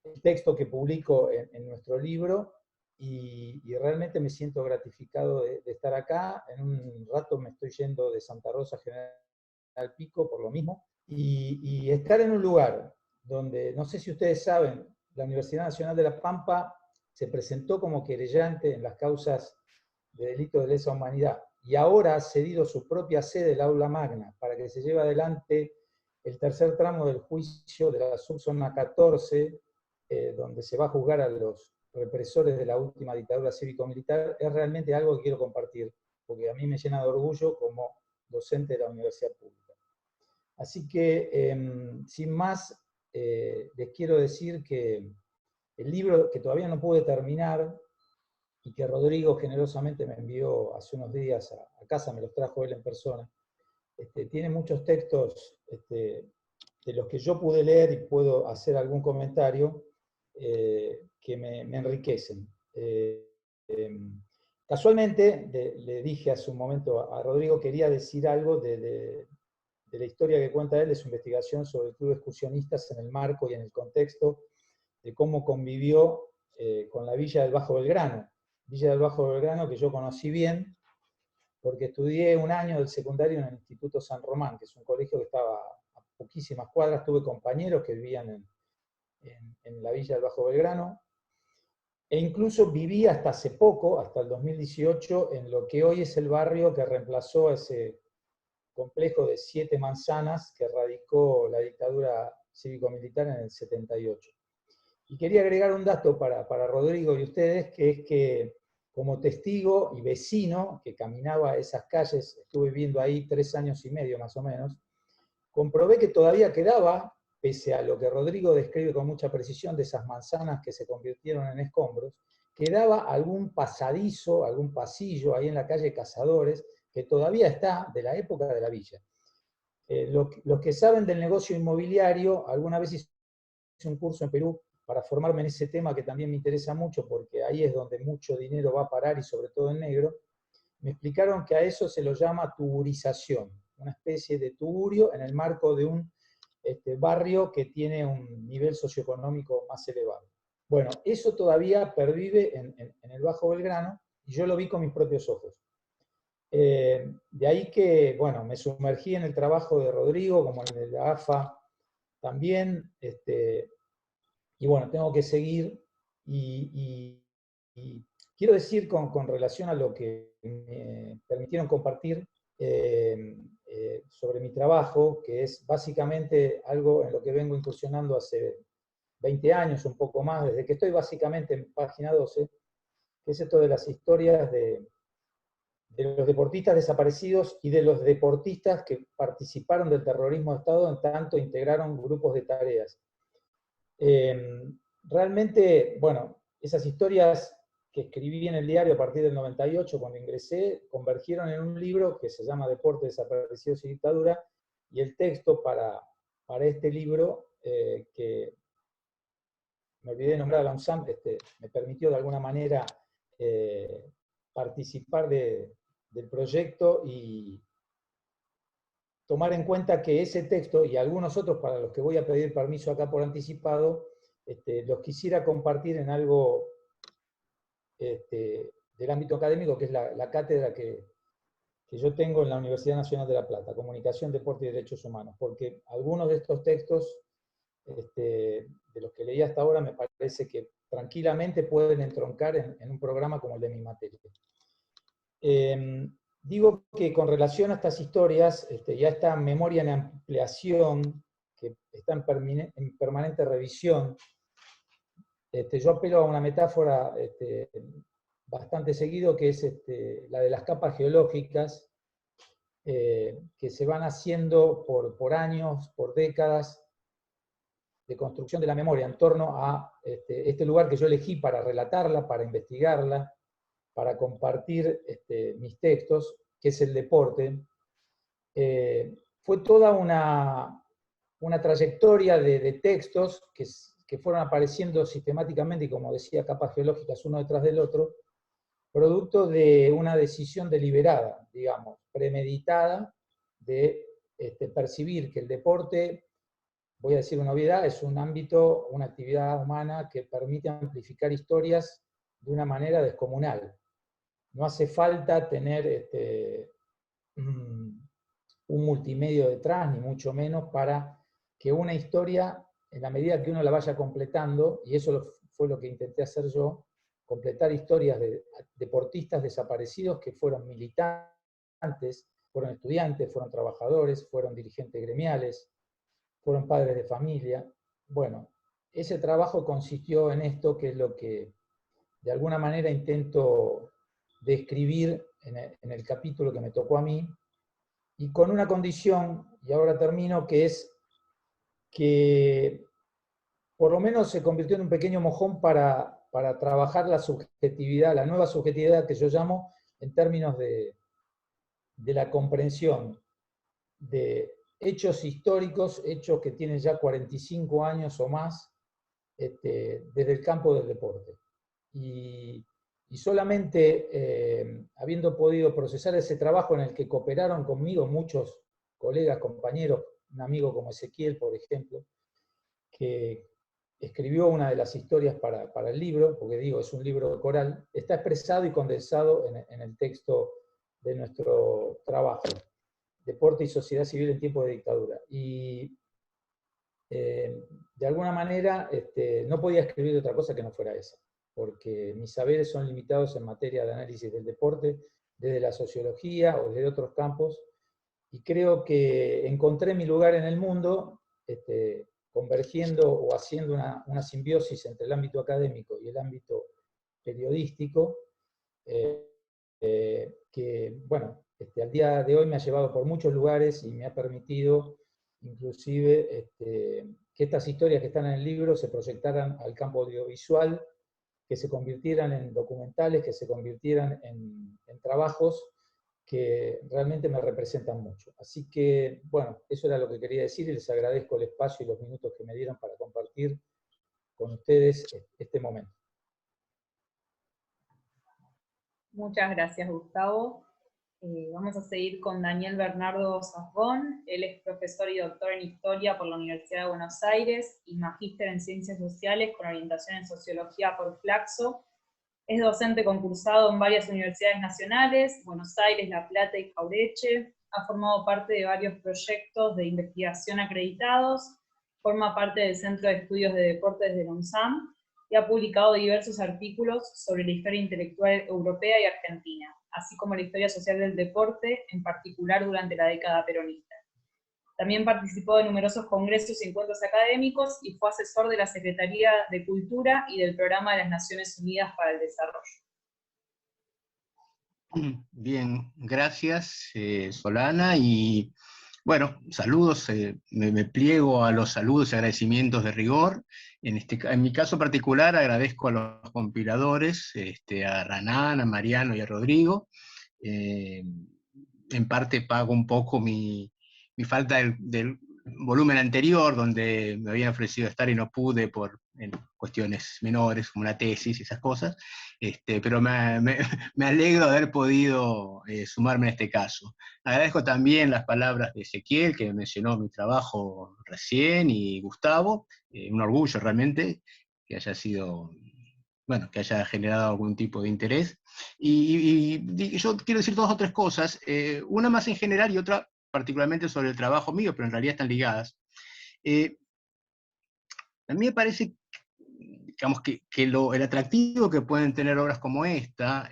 el texto que publico en nuestro libro, y realmente me siento gratificado de estar acá. En un rato me estoy yendo de Santa Rosa a General Pico por lo mismo, y estar en un lugar donde, no sé si ustedes saben, la Universidad Nacional de La Pampa se presentó como querellante en las causas de delitos de lesa humanidad, y ahora ha cedido su propia sede, el aula magna, para que se lleve adelante el tercer tramo del juicio de la subzona 14, donde se va a juzgar a los represores de la última dictadura cívico-militar. Es realmente algo que quiero compartir, porque a mí me llena de orgullo como docente de la universidad pública. Así que, sin más, les quiero decir que el libro, que todavía no pude terminar, y que Rodrigo generosamente me envió hace unos días a casa, me los trajo él en persona, tiene muchos textos de los que yo pude leer y puedo hacer algún comentario que me enriquecen. Casualmente, le dije hace un momento a Rodrigo, quería decir algo de la historia que cuenta él, de su investigación sobre el club de excursionistas en el marco y en el contexto de cómo convivió con la Villa del Bajo Belgrano. Villa del Bajo Belgrano que yo conocí bien, porque estudié un año del secundario en el Instituto San Román, que es un colegio que estaba a poquísimas cuadras. Tuve compañeros que vivían en la Villa del Bajo Belgrano, e incluso viví hasta hace poco, hasta el 2018, en lo que hoy es el barrio que reemplazó a ese complejo de 7 manzanas que radicó la dictadura cívico-militar en el 78. Y quería agregar un dato para Rodrigo y ustedes, que es que como testigo y vecino que caminaba esas calles, estuve viviendo ahí 3 años y medio más o menos, comprobé que todavía quedaba, pese a lo que Rodrigo describe con mucha precisión de esas manzanas que se convirtieron en escombros, quedaba algún pasadizo, algún pasillo ahí en la calle Cazadores, que todavía está de la época de la villa. Los que saben del negocio inmobiliario, alguna vez hice un curso en Perú para formarme en ese tema que también me interesa mucho, porque ahí es donde mucho dinero va a parar, y sobre todo en negro. me explicaron que a eso se lo llama tuburización, una especie de tuburio en el marco de un barrio que tiene un nivel socioeconómico más elevado. Bueno, eso todavía pervive en el Bajo Belgrano, y yo lo vi con mis propios ojos. De ahí que, bueno, me sumergí en el trabajo de Rodrigo, como en el de la AFA también, y bueno, tengo que seguir, y quiero decir con relación a lo que me permitieron compartir sobre mi trabajo, que es básicamente algo en lo que vengo incursionando hace 20 años, un poco más, desde que estoy básicamente en Página 12, que es esto de las historias de los deportistas desaparecidos y de los deportistas que participaron del terrorismo de Estado en tanto integraron grupos de tareas. Realmente, bueno, esas historias que escribí en el diario a partir del 98, cuando ingresé, convergieron en un libro que se llama Deporte, Desaparecidos y Dictadura, y el texto para este libro, que me olvidé de nombrar a la UNSAM, me permitió de alguna manera participar del proyecto y tomar en cuenta que ese texto y algunos otros para los que voy a pedir permiso acá por anticipado, los quisiera compartir en algo del ámbito académico, que es la cátedra que yo tengo en la Universidad Nacional de La Plata, Comunicación, Deporte y Derechos Humanos, porque algunos de estos textos, de los que leí hasta ahora, me parece que tranquilamente pueden entroncar en un programa como el de mi materia. Digo que con relación a estas historias, y a esta memoria en ampliación, que está en permanente revisión, yo apelo a una metáfora bastante seguido, que es la de las capas geológicas, que se van haciendo por años, por décadas, de construcción de la memoria en torno a este lugar que yo elegí para relatarla, para investigarla, para compartir mis textos, que es el deporte. Fue toda una trayectoria de textos que fueron apareciendo sistemáticamente, y como decía, capas geológicas uno detrás del otro, producto de una decisión deliberada, digamos, premeditada, de percibir que el deporte, voy a decir una obviedad, es un ámbito, una actividad humana que permite amplificar historias de una manera descomunal. No hace falta tener un multimedio detrás, ni mucho menos, para que una historia, en la medida que uno la vaya completando, y eso fue lo que intenté hacer yo, completar historias de deportistas desaparecidos que fueron militantes, fueron estudiantes, fueron trabajadores, fueron dirigentes gremiales, fueron padres de familia. Bueno, ese trabajo consistió en esto, que es lo que de alguna manera intento describir en el capítulo que me tocó a mí, y con una condición, y ahora termino, que es que por lo menos se convirtió en un pequeño mojón para trabajar la subjetividad, la nueva subjetividad que yo llamo, en términos de la comprensión de hechos históricos, hechos que tienen ya 45 años o más, desde el campo del deporte. Y solamente habiendo podido procesar ese trabajo en el que cooperaron conmigo muchos colegas, compañeros, un amigo como Ezequiel, por ejemplo, que escribió una de las historias para el libro, porque digo, es un libro coral, está expresado y condensado en el texto de nuestro trabajo, Deporte y Sociedad Civil en Tiempos de Dictadura. Y de alguna manera no podía escribir otra cosa que no fuera esa, porque mis saberes son limitados en materia de análisis del deporte, desde la sociología o desde otros campos, y creo que encontré mi lugar en el mundo, convergiendo o haciendo una simbiosis entre el ámbito académico y el ámbito periodístico, que, bueno, al día de hoy me ha llevado por muchos lugares y me ha permitido, inclusive, que estas historias que están en el libro se proyectaran al campo audiovisual, que se convirtieran en documentales, que se convirtieran en trabajos que realmente me representan mucho. Así que, bueno, eso era lo que quería decir, y les agradezco el espacio y los minutos que me dieron para compartir con ustedes este momento. Muchas gracias, Gustavo. Vamos a seguir con Daniel Bernardo Safón. Él es profesor y doctor en Historia por la Universidad de Buenos Aires y magíster en Ciencias Sociales con orientación en Sociología por Flaxo. Es docente concursado en varias universidades nacionales, Buenos Aires, La Plata y Jaureche. Ha formado parte de varios proyectos de investigación acreditados, forma parte del Centro de Estudios de Deportes de la UNSAM y ha publicado diversos artículos sobre la historia intelectual europea y argentina, así como la historia social del deporte, en particular durante la década peronista. También participó de numerosos congresos y encuentros académicos y fue asesor de la Secretaría de Cultura y del Programa de las Naciones Unidas para el Desarrollo. Bien, gracias Solana, y bueno, saludos, me pliego a los saludos y agradecimientos de rigor. En mi caso particular agradezco a los compiladores, a Ranán, a Mariano y a Rodrigo. En parte pago un poco mi falta del volumen anterior, donde me habían ofrecido estar y no pude en cuestiones menores, como la tesis y esas cosas, pero me alegro de haber podido sumarme en este caso. Agradezco también las palabras de Ezequiel, que mencionó mi trabajo recién, y Gustavo, un orgullo realmente que haya sido, bueno, que haya generado algún tipo de interés. Y yo quiero decir 2 o 3 cosas, una más en general y otra particularmente sobre el trabajo mío, pero en realidad están ligadas. A mí me parece, digamos, que el atractivo que pueden tener obras como esta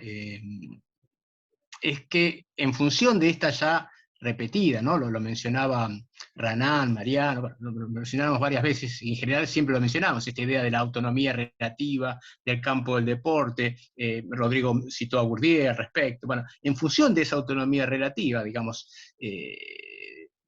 es que en función de esta ya repetida, ¿no? Lo mencionaba Ranán, Mariano, lo mencionamos varias veces, y en general siempre lo mencionamos, esta idea de la autonomía relativa del campo del deporte. Rodrigo citó a Bourdieu al respecto. Bueno, en función de esa autonomía relativa, digamos,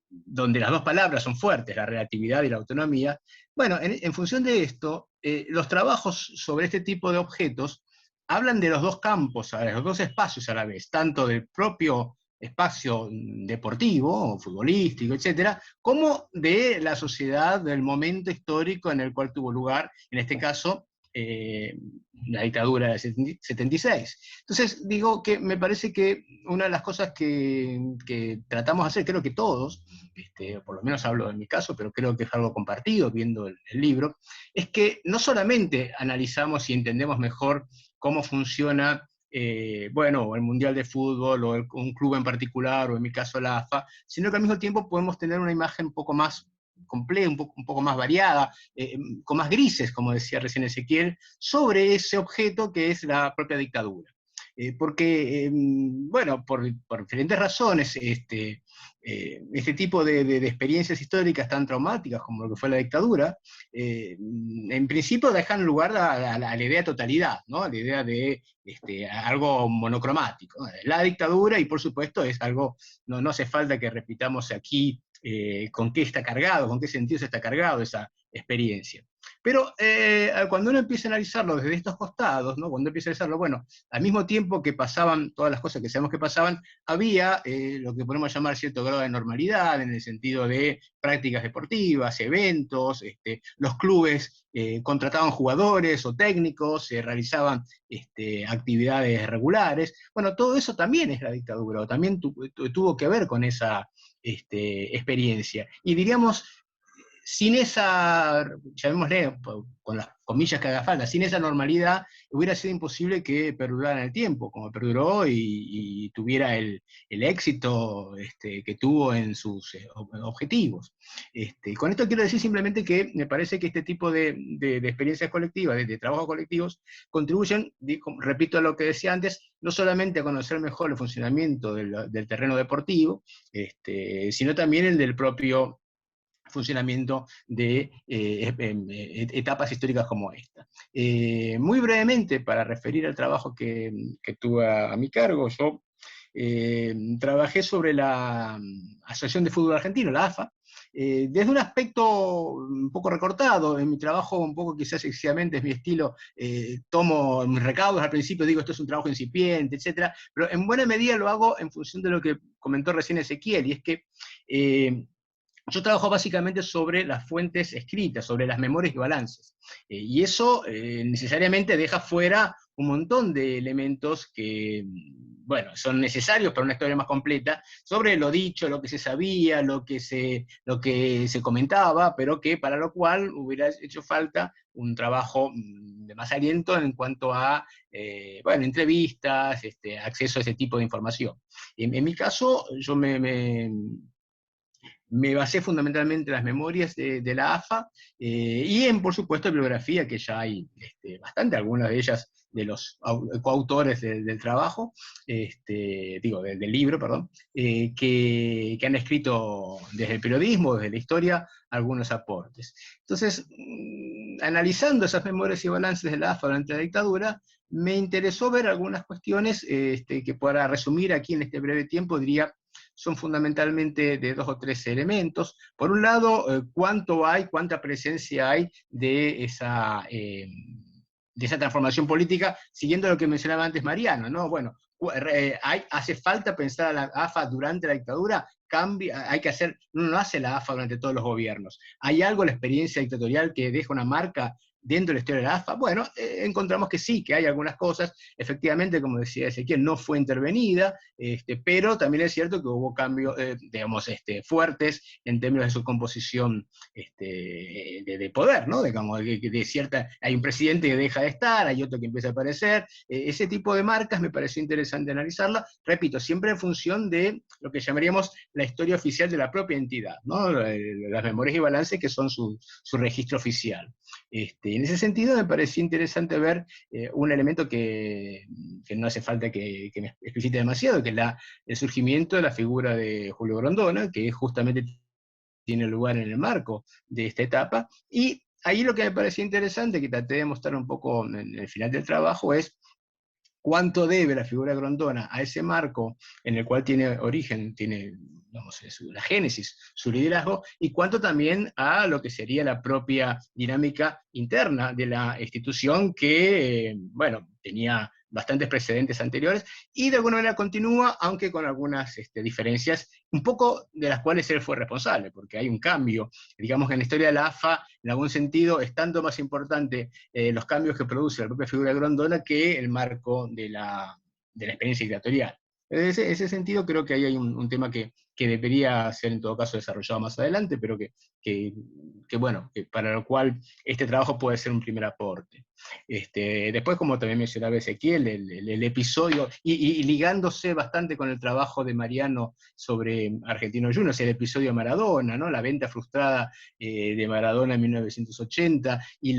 donde las 2 palabras son fuertes, la relatividad y la autonomía, bueno, en función de esto, los trabajos sobre este tipo de objetos hablan de los 2 campos, de los 2 espacios a la vez, tanto del propio espacio deportivo, futbolístico, etcétera, como de la sociedad, del momento histórico en el cual tuvo lugar, en este caso, la dictadura del 76. Entonces, digo que me parece que una de las cosas que tratamos de hacer, creo que todos, por lo menos hablo en mi caso, pero creo que es algo compartido viendo el libro, es que no solamente analizamos y entendemos mejor cómo funciona bueno, el Mundial de Fútbol, o un club en particular, o en mi caso la AFA, sino que al mismo tiempo podemos tener una imagen un poco más compleja, un poco más variada, con más grises, como decía recién Ezequiel, sobre ese objeto que es la propia dictadura. Porque, bueno, por diferentes razones, este tipo de experiencias históricas tan traumáticas como lo que fue la dictadura, en principio dejan lugar a la idea de totalidad, ¿no? A la idea de algo monocromático, ¿no? La dictadura, y por supuesto es algo, no hace falta que repitamos aquí con qué está cargado, con qué sentido se está cargado esa experiencia. Pero cuando uno empieza a analizarlo desde estos costados, ¿no? Cuando empieza a analizarlo, bueno, al mismo tiempo que pasaban todas las cosas que sabemos que pasaban, había lo que podemos llamar cierto grado de normalidad, en el sentido de prácticas deportivas, eventos, los clubes contrataban jugadores o técnicos, realizaban actividades regulares. Bueno, todo eso también es la dictadura, o también tuvo que ver con esa experiencia. Y diríamos, sin esa, llamémosle con las comillas que haga falta, sin esa normalidad, hubiera sido imposible que perdurara en el tiempo, como perduró, y tuviera el éxito que tuvo en sus objetivos. Con esto quiero decir simplemente que me parece que este tipo de experiencias colectivas, de trabajos colectivos, contribuyen, repito lo que decía antes, no solamente a conocer mejor el funcionamiento del terreno deportivo, sino también el del propio funcionamiento de etapas históricas como esta. Muy brevemente, para referir al trabajo que tuve a mi cargo, yo trabajé sobre la Asociación de Fútbol Argentino, la AFA, desde un aspecto un poco recortado. En mi trabajo, un poco quizás excesivamente es mi estilo, tomo mis recaudos al principio, digo esto es un trabajo incipiente, etc., pero en buena medida lo hago en función de lo que comentó recién Ezequiel, y es que yo trabajo básicamente sobre las fuentes escritas, sobre las memorias y balances. Y eso necesariamente deja fuera un montón de elementos que, bueno, son necesarios para una historia más completa, sobre lo dicho, lo que se sabía, lo que se comentaba, pero que para lo cual hubiera hecho falta un trabajo de más aliento en cuanto a bueno, entrevistas, acceso a ese tipo de información. En mi caso, yo me basé fundamentalmente en las memorias de la AFA, y en, por supuesto, bibliografía, que ya hay bastante, algunas de ellas de los coautores del trabajo, del libro, perdón, que han escrito desde el periodismo, desde la historia, algunos aportes. Entonces, analizando esas memorias y balances de la AFA durante la dictadura, me interesó ver algunas cuestiones que, para resumir aquí en este breve tiempo, diría, son fundamentalmente de 2 o 3 elementos. Por un lado, cuánta presencia hay de esa transformación política, siguiendo lo que mencionaba antes Mariano, ¿no? Bueno, ¿hace falta pensar a la AFA durante la dictadura? Uno no hace la AFA durante todos los gobiernos. ¿Hay algo en la experiencia dictatorial que deja una marca dentro de la historia de la AFA? Bueno, encontramos que sí, que hay algunas cosas, efectivamente, como decía Ezequiel, no fue intervenida, pero también es cierto que hubo cambios, fuertes en términos de su composición de poder, ¿no? Digamos, hay un presidente que deja de estar, hay otro que empieza a aparecer, ese tipo de marcas me pareció interesante analizarla, repito, siempre en función de lo que llamaríamos la historia oficial de la propia entidad, ¿no? Las memorias y balances que son su registro oficial. En ese sentido me pareció interesante ver un elemento que no hace falta que me explicite demasiado, que es el surgimiento de la figura de Julio Grondona, que justamente tiene lugar en el marco de esta etapa, y ahí lo que me pareció interesante, que traté de mostrar un poco en el final del trabajo, es cuánto debe la figura de Grondona a ese marco en el cual tiene origen, digamos, la génesis, su liderazgo, y cuánto también a lo que sería la propia dinámica interna de la institución que, bueno, tenía bastantes precedentes anteriores, y de alguna manera continúa, aunque con algunas diferencias, un poco de las cuales él fue responsable, porque hay un cambio. Digamos que en la historia de la AFA, en algún sentido, es tanto más importante los cambios que produce la propia figura de Grondona que el marco de la experiencia dictatorial. En ese sentido, creo que ahí hay un tema que debería ser en todo caso desarrollado más adelante, pero que para lo cual este trabajo puede ser un primer aporte. Después, como también mencionaba Ezequiel, el episodio, y ligándose bastante con el trabajo de Mariano sobre Argentinos Juniors, el episodio Maradona, ¿no? La venta frustrada de Maradona en 1980, y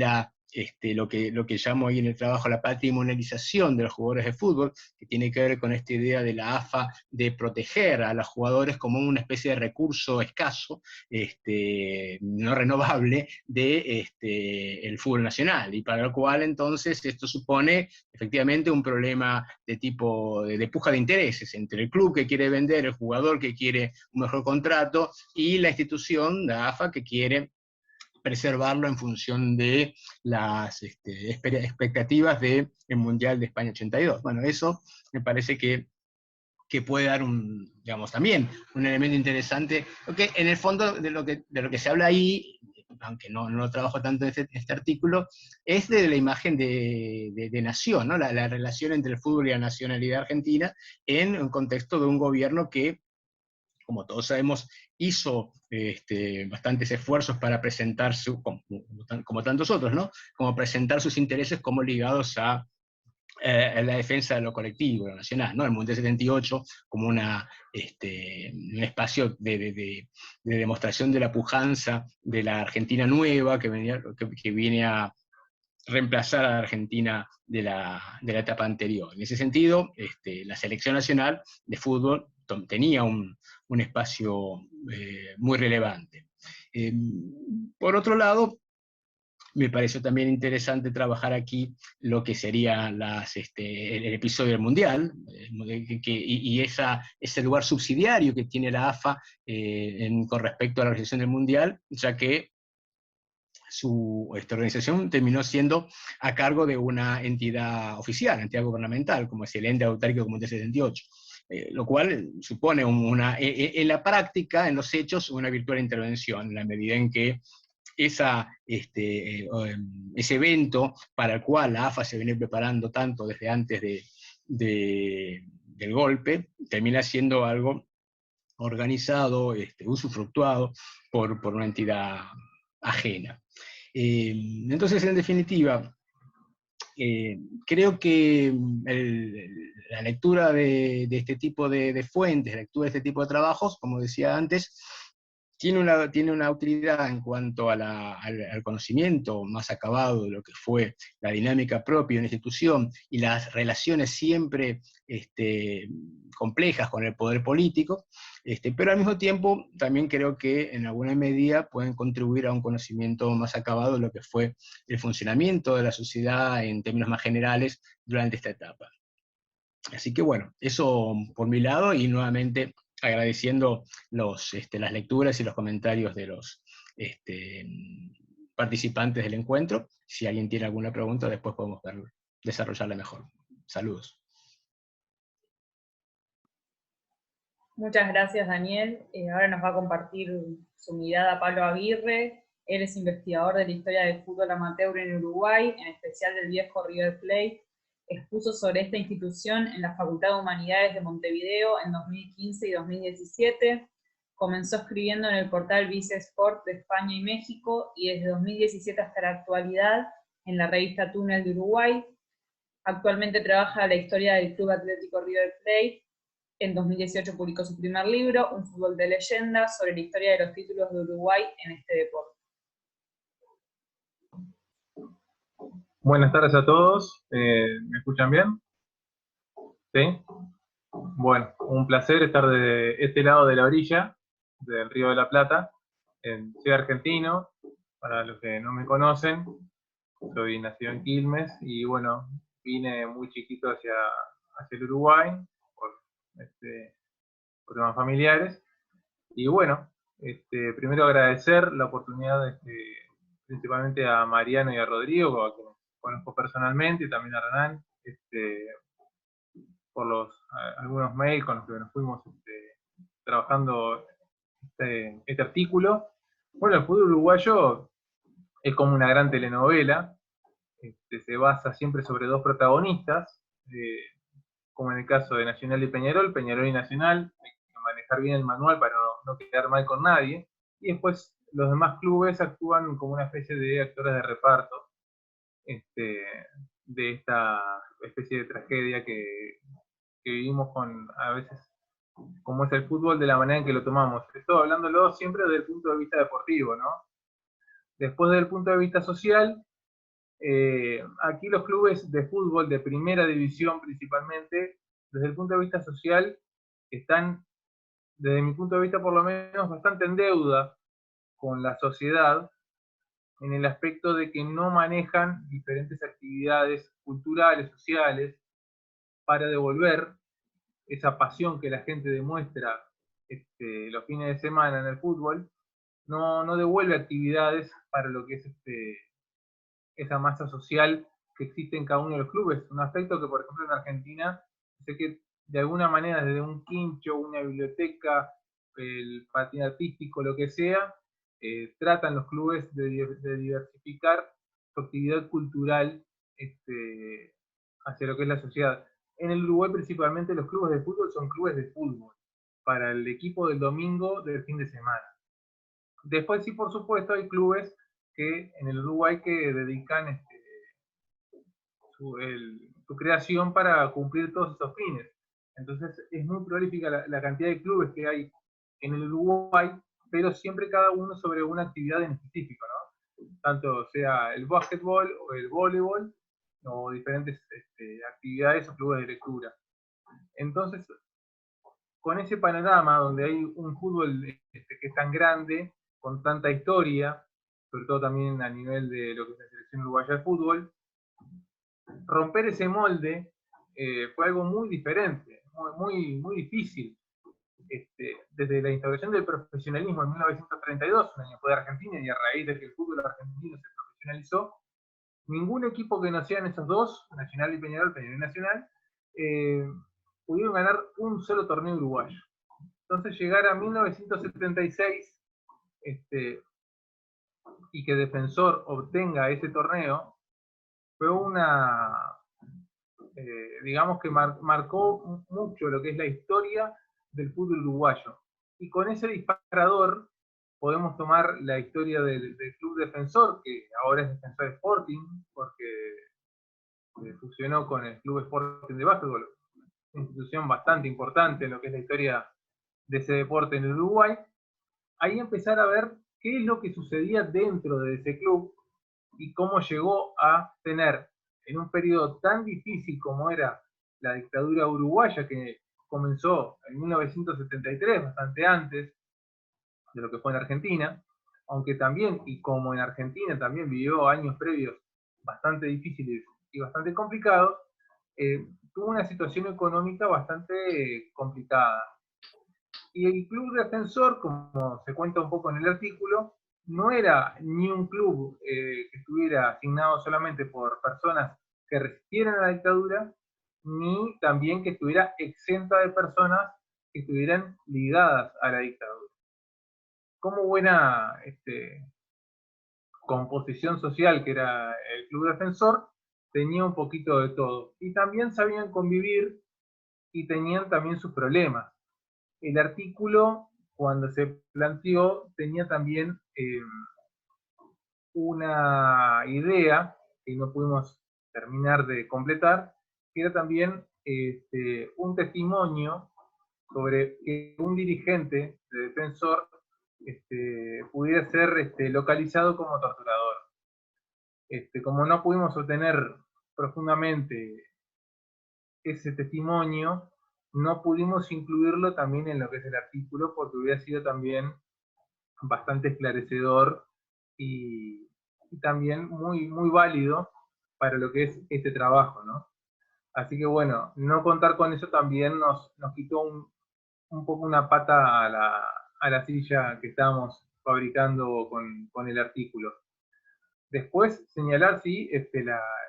lo que llamo ahí en el trabajo la patrimonialización de los jugadores de fútbol, que tiene que ver con esta idea de la AFA de proteger a los jugadores como una especie de recurso escaso, no renovable, el fútbol nacional, y para lo cual entonces esto supone efectivamente un problema de tipo de puja de intereses entre el club que quiere vender, el jugador que quiere un mejor contrato, y la institución, la AFA, que quiere preservarlo en función de las expectativas del Mundial de España 82. Bueno, eso me parece que puede dar también un elemento interesante, porque en el fondo de lo que se habla ahí, aunque no lo trabajo tanto en este artículo, es de la imagen de nación, ¿no? La relación entre el fútbol y la nacionalidad argentina en un contexto de un gobierno que, como todos sabemos, hizo bastantes esfuerzos para presentar como tantos otros, ¿no? Como presentar sus intereses como ligados a la defensa de lo colectivo, lo nacional, ¿no? El Mundial 78 como un espacio de demostración de la pujanza de la Argentina nueva, que viene a reemplazar a la Argentina de la etapa anterior. En ese sentido, la selección nacional de fútbol tenía un espacio muy relevante. Por otro lado, me pareció también interesante trabajar aquí lo que sería el episodio del Mundial, y ese lugar subsidiario que tiene la AFA con respecto a la organización del Mundial, ya que esta organización terminó siendo a cargo de una entidad oficial, entidad gubernamental, como es el ente autárquico Mundial 78. Lo cual supone en la práctica, en los hechos, una virtual intervención, en la medida en que ese evento para el cual la AFA se viene preparando tanto desde antes de del golpe, termina siendo algo organizado, usufructuado por una entidad ajena. Entonces, en definitiva, creo que la lectura de este tipo de fuentes, la lectura de este tipo de trabajos, como decía antes, tiene una utilidad en cuanto al conocimiento más acabado de lo que fue la dinámica propia de una institución y las relaciones siempre complejas con el poder político, pero al mismo tiempo también creo que en alguna medida pueden contribuir a un conocimiento más acabado de lo que fue el funcionamiento de la sociedad en términos más generales durante esta etapa. Así que bueno, eso por mi lado, y nuevamente agradeciendo las lecturas y los comentarios de los participantes del encuentro. Si alguien tiene alguna pregunta, después podemos desarrollarla mejor. Saludos. Muchas gracias, Daniel. Ahora nos va a compartir su mirada Pablo Aguirre. Él es investigador de la historia del fútbol amateur en Uruguay, en especial del viejo River Plate. Expuso sobre esta institución en la Facultad de Humanidades de Montevideo en 2015 y 2017. Comenzó escribiendo en el portal Vice Sport de España y México, y desde 2017 hasta la actualidad en la revista Túnel de Uruguay. Actualmente trabaja la historia del Club Atlético River Plate. En 2018 publicó su primer libro, Un fútbol de leyenda, sobre la historia de los títulos de Uruguay en este deporte. Buenas tardes a todos. ¿Me escuchan bien? ¿Sí? Bueno, un placer estar de este lado de la orilla del Río de la Plata. Soy argentino, para los que no me conocen. Soy nacido en Quilmes y bueno, vine muy chiquito hacia el Uruguay por temas familiares. Y bueno, primero agradecer la oportunidad, principalmente a Mariano y a Rodrigo, a quienes conozco personalmente, y también a Renan, por algunos mails con los que nos fuimos trabajando este artículo. Bueno, el fútbol uruguayo es como una gran telenovela, se basa siempre sobre dos protagonistas, como en el caso de Nacional y Peñarol y Nacional, hay que manejar bien el manual para no quedar mal con nadie, y después los demás clubes actúan como una especie de actores de reparto, de esta especie de tragedia que vivimos a veces, como es el fútbol, de la manera en que lo tomamos. Estoy hablándolo siempre desde el punto de vista deportivo, ¿no? Después, desde el punto de vista social, aquí los clubes de fútbol de primera división principalmente, desde el punto de vista social, están, desde mi punto de vista por lo menos, bastante en deuda con la sociedad, en el aspecto de que no manejan diferentes actividades culturales, sociales, para devolver esa pasión que la gente demuestra los fines de semana en el fútbol. No devuelve actividades para lo que es esa masa social que existe en cada uno de los clubes. Un aspecto que, por ejemplo, en Argentina, sé que de alguna manera, desde un quincho, una biblioteca, el patín artístico, lo que sea, tratan los clubes de diversificar su actividad cultural hacia lo que es la sociedad. En el Uruguay, principalmente, los clubes de fútbol son clubes de fútbol, para el equipo del domingo del fin de semana. Después, sí, por supuesto, hay clubes que en el Uruguay que dedican su creación para cumplir todos esos fines. Entonces es muy prolífica la cantidad de clubes que hay en el Uruguay, pero siempre cada uno sobre una actividad en específico, ¿no? Tanto sea el básquetbol o el voleibol, o diferentes actividades o clubes de lectura. Entonces, con ese panorama donde hay un fútbol que es tan grande, con tanta historia, sobre todo también a nivel de lo que es la selección uruguaya de fútbol, romper ese molde fue algo muy diferente, muy difícil. Desde la instauración del profesionalismo en 1932, un año fue de Argentina, y a raíz de que el fútbol argentino se profesionalizó, ningún equipo que no sean esos dos, Nacional y Peñarol y Nacional, pudieron ganar un solo torneo uruguayo. Entonces llegar a 1976 y que Defensor obtenga ese torneo fue una digamos que marcó mucho lo que es la historia del fútbol uruguayo. Y con ese disparador podemos tomar la historia del Club Defensor, que ahora es Defensor Sporting, porque fusionó con el Club Sporting de Básquetbol, una institución bastante importante en lo que es la historia de ese deporte en el Uruguay. Ahí empezar a ver qué es lo que sucedía dentro de ese club y cómo llegó a tener, en un periodo tan difícil como era la dictadura uruguaya, que comenzó en 1973, bastante antes de lo que fue en Argentina, aunque también, y como en Argentina también vivió años previos bastante difíciles y bastante complicados, tuvo una situación económica bastante complicada. Y el Club Defensor, como se cuenta un poco en el artículo, no era ni un club que estuviera asignado solamente por personas que resistieran a la dictadura, ni también que estuviera exenta de personas que estuvieran ligadas a la dictadura. Como buena composición social que era el Club Defensor, tenía un poquito de todo. Y también sabían convivir y tenían también sus problemas. El artículo, cuando se planteó, tenía también una idea que no pudimos terminar de completar, que era también un testimonio sobre que un dirigente de Defensor pudiera ser localizado como torturador. Como no pudimos obtener profundamente ese testimonio, no pudimos incluirlo también en lo que es el artículo, porque hubiera sido también bastante esclarecedor y también muy, muy válido para lo que es este trabajo, ¿no? Así que bueno, no contar con eso también nos quitó un poco una pata a la silla que estábamos fabricando con el artículo. Después señalar, sí,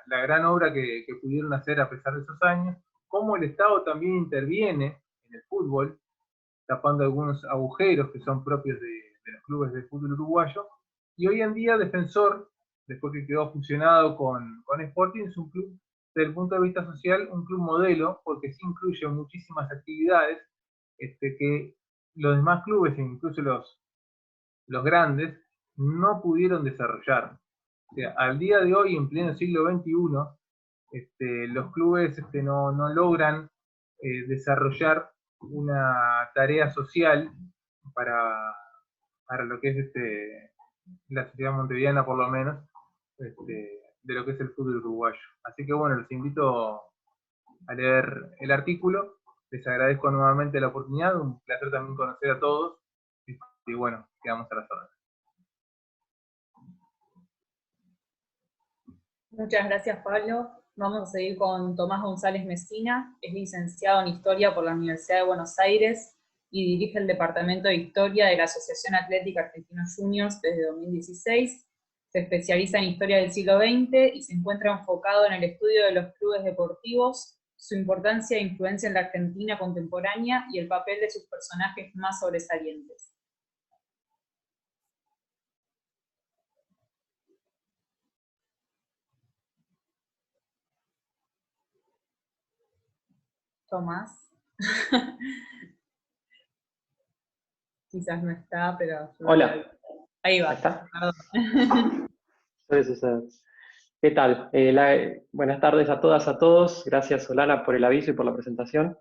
la gran obra que pudieron hacer a pesar de esos años, cómo el Estado también interviene en el fútbol, tapando algunos agujeros que son propios de los clubes de fútbol uruguayo, y hoy en día Defensor, después que quedó fusionado con Sporting, es un club, desde el punto de vista social, un club modelo, porque sí incluye muchísimas actividades que los demás clubes, incluso los grandes, no pudieron desarrollar. O sea, al día de hoy, en pleno siglo XXI, los clubes no logran desarrollar una tarea social para lo que es la sociedad montevideana, por lo menos, de lo que es el fútbol uruguayo. Así que bueno, los invito a leer el artículo. Les agradezco nuevamente la oportunidad, un placer también conocer a todos, y bueno, quedamos a las órdenes. Muchas gracias, Pablo. Vamos a seguir con Tomás González Mesina, es licenciado en Historia por la Universidad de Buenos Aires y dirige el Departamento de Historia de la Asociación Atlética Argentinos Juniors desde 2016. Se especializa en Historia del siglo XX y se encuentra enfocado en el estudio de los clubes deportivos, su importancia e influencia en la Argentina contemporánea y el papel de sus personajes más sobresalientes. Tomás. Quizás no está, pero... Hola. Ahí va. ¿Está? ¿Qué tal? Buenas tardes a todas, a todos. Gracias, Solana, por el aviso y por la presentación.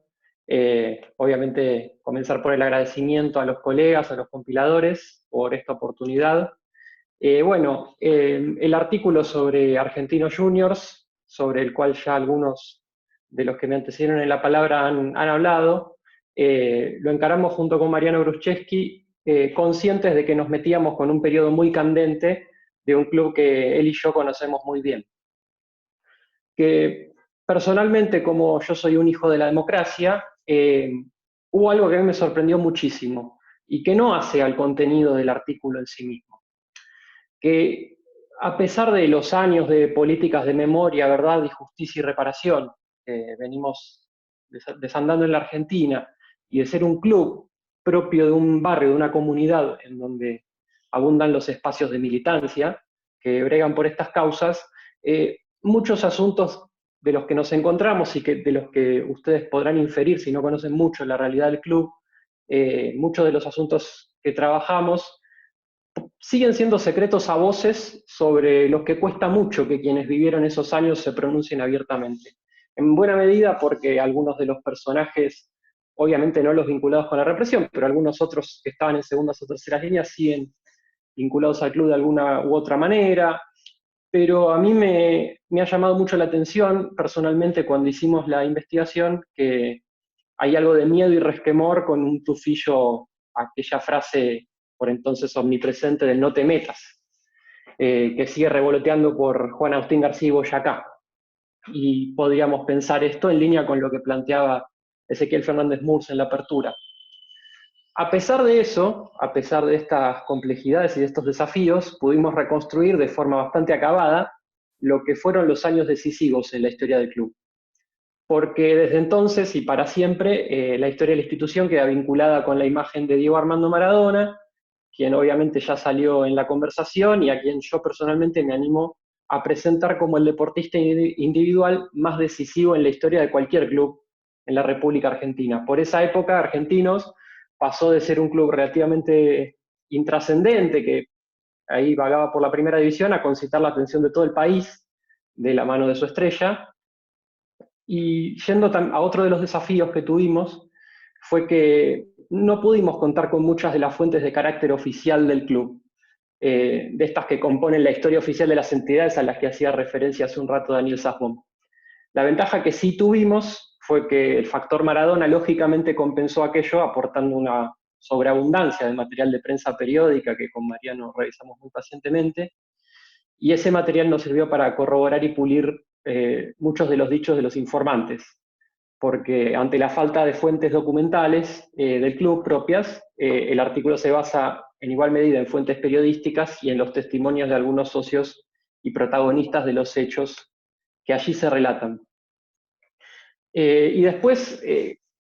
Obviamente, comenzar por el agradecimiento a los colegas, a los compiladores, por esta oportunidad. El artículo sobre Argentinos Juniors, sobre el cual ya algunos de los que me antecedieron en la palabra han hablado, lo encaramos junto con Mariano Gruszewski, conscientes de que nos metíamos con un periodo muy candente de un club que él y yo conocemos muy bien. Que personalmente, como yo soy un hijo de la democracia, hubo algo que a mí me sorprendió muchísimo y que no hace al contenido del artículo en sí mismo. Que a pesar de los años de políticas de memoria, verdad y justicia y reparación que venimos desandando en la Argentina, y de ser un club propio de un barrio, de una comunidad en donde abundan los espacios de militancia que bregan por estas causas, muchos asuntos de los que nos encontramos y de los que ustedes podrán inferir si no conocen mucho la realidad del club, muchos de los asuntos que trabajamos siguen siendo secretos a voces sobre los que cuesta mucho que quienes vivieron esos años se pronuncien abiertamente. En buena medida porque algunos de los personajes, obviamente no los vinculados con la represión, pero algunos otros que estaban en segundas o terceras líneas siguen vinculados al club de alguna u otra manera. Pero a mí me ha llamado mucho la atención, personalmente, cuando hicimos la investigación, que hay algo de miedo y resquemor con un tufillo, aquella frase por entonces omnipresente del "no te metas", que sigue revoloteando por Juan Agustín García y Boyacá. Y podríamos pensar esto en línea con lo que planteaba Ezequiel Fernández Murs en la apertura. A pesar de eso, a pesar de estas complejidades y de estos desafíos, pudimos reconstruir de forma bastante acabada lo que fueron los años decisivos en la historia del club. Porque desde entonces y para siempre, la historia de la institución queda vinculada con la imagen de Diego Armando Maradona, quien obviamente ya salió en la conversación y a quien yo personalmente me animo a presentar como el deportista individual más decisivo en la historia de cualquier club en la República Argentina. Por esa época, Argentinos pasó de ser un club relativamente intrascendente, que ahí vagaba por la primera división, a concitar la atención de todo el país, de la mano de su estrella. Y yendo a otro de los desafíos que tuvimos, fue que no pudimos contar con muchas de las fuentes de carácter oficial del club, de estas que componen la historia oficial de las entidades a las que hacía referencia hace un rato Daniel Sassbaum. La ventaja que sí tuvimos fue que el factor Maradona lógicamente compensó aquello aportando una sobreabundancia de material de prensa periódica que con Mariano revisamos muy pacientemente, y ese material nos sirvió para corroborar y pulir muchos de los dichos de los informantes, porque ante la falta de fuentes documentales del club propias, el artículo se basa en igual medida en fuentes periodísticas y en los testimonios de algunos socios y protagonistas de los hechos que allí se relatan. Y después,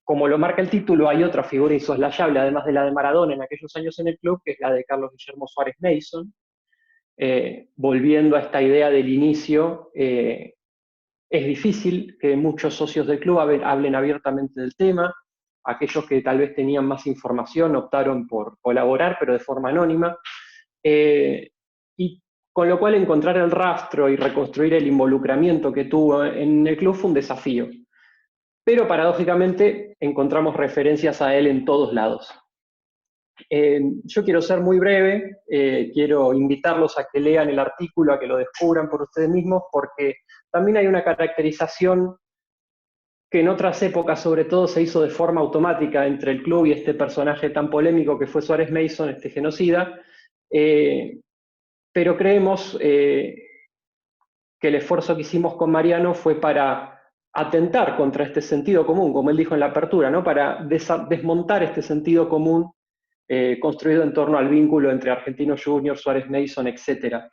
como lo marca el título, hay otra figura insoslayable, además de la de Maradona en aquellos años en el club, que es la de Carlos Guillermo Suárez Mason. Volviendo a esta idea del inicio, es difícil que muchos socios del club hablen abiertamente del tema. Aquellos que tal vez tenían más información optaron por colaborar, pero de forma anónima. Y con lo cual encontrar el rastro y reconstruir el involucramiento que tuvo en el club fue un desafío. Pero paradójicamente encontramos referencias a él en todos lados. Yo quiero ser muy breve, quiero invitarlos a que lean el artículo, a que lo descubran por ustedes mismos, porque también hay una caracterización que en otras épocas sobre todo se hizo de forma automática entre el club y este personaje tan polémico que fue Suárez Mason, este genocida, pero creemos que el esfuerzo que hicimos con Mariano fue para atentar contra este sentido común, como él dijo en la apertura, ¿no? Para desmontar este sentido común construido en torno al vínculo entre Argentinos Juniors, Suárez Mason, etc.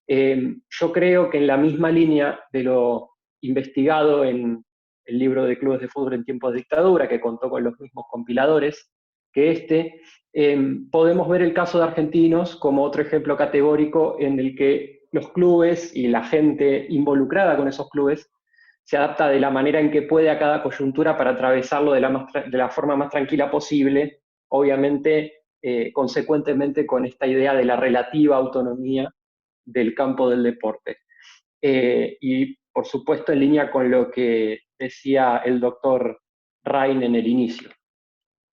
Yo creo que en la misma línea de lo investigado en el libro de Clubes de Fútbol en Tiempos de Dictadura, que contó con los mismos compiladores que podemos ver el caso de Argentinos como otro ejemplo categórico en el que los clubes y la gente involucrada con esos clubes se adapta de la manera en que puede a cada coyuntura para atravesarlo de la forma más tranquila posible, obviamente consecuentemente con esta idea de la relativa autonomía del campo del deporte. Y por supuesto en línea con lo que decía el doctor Rain en el inicio.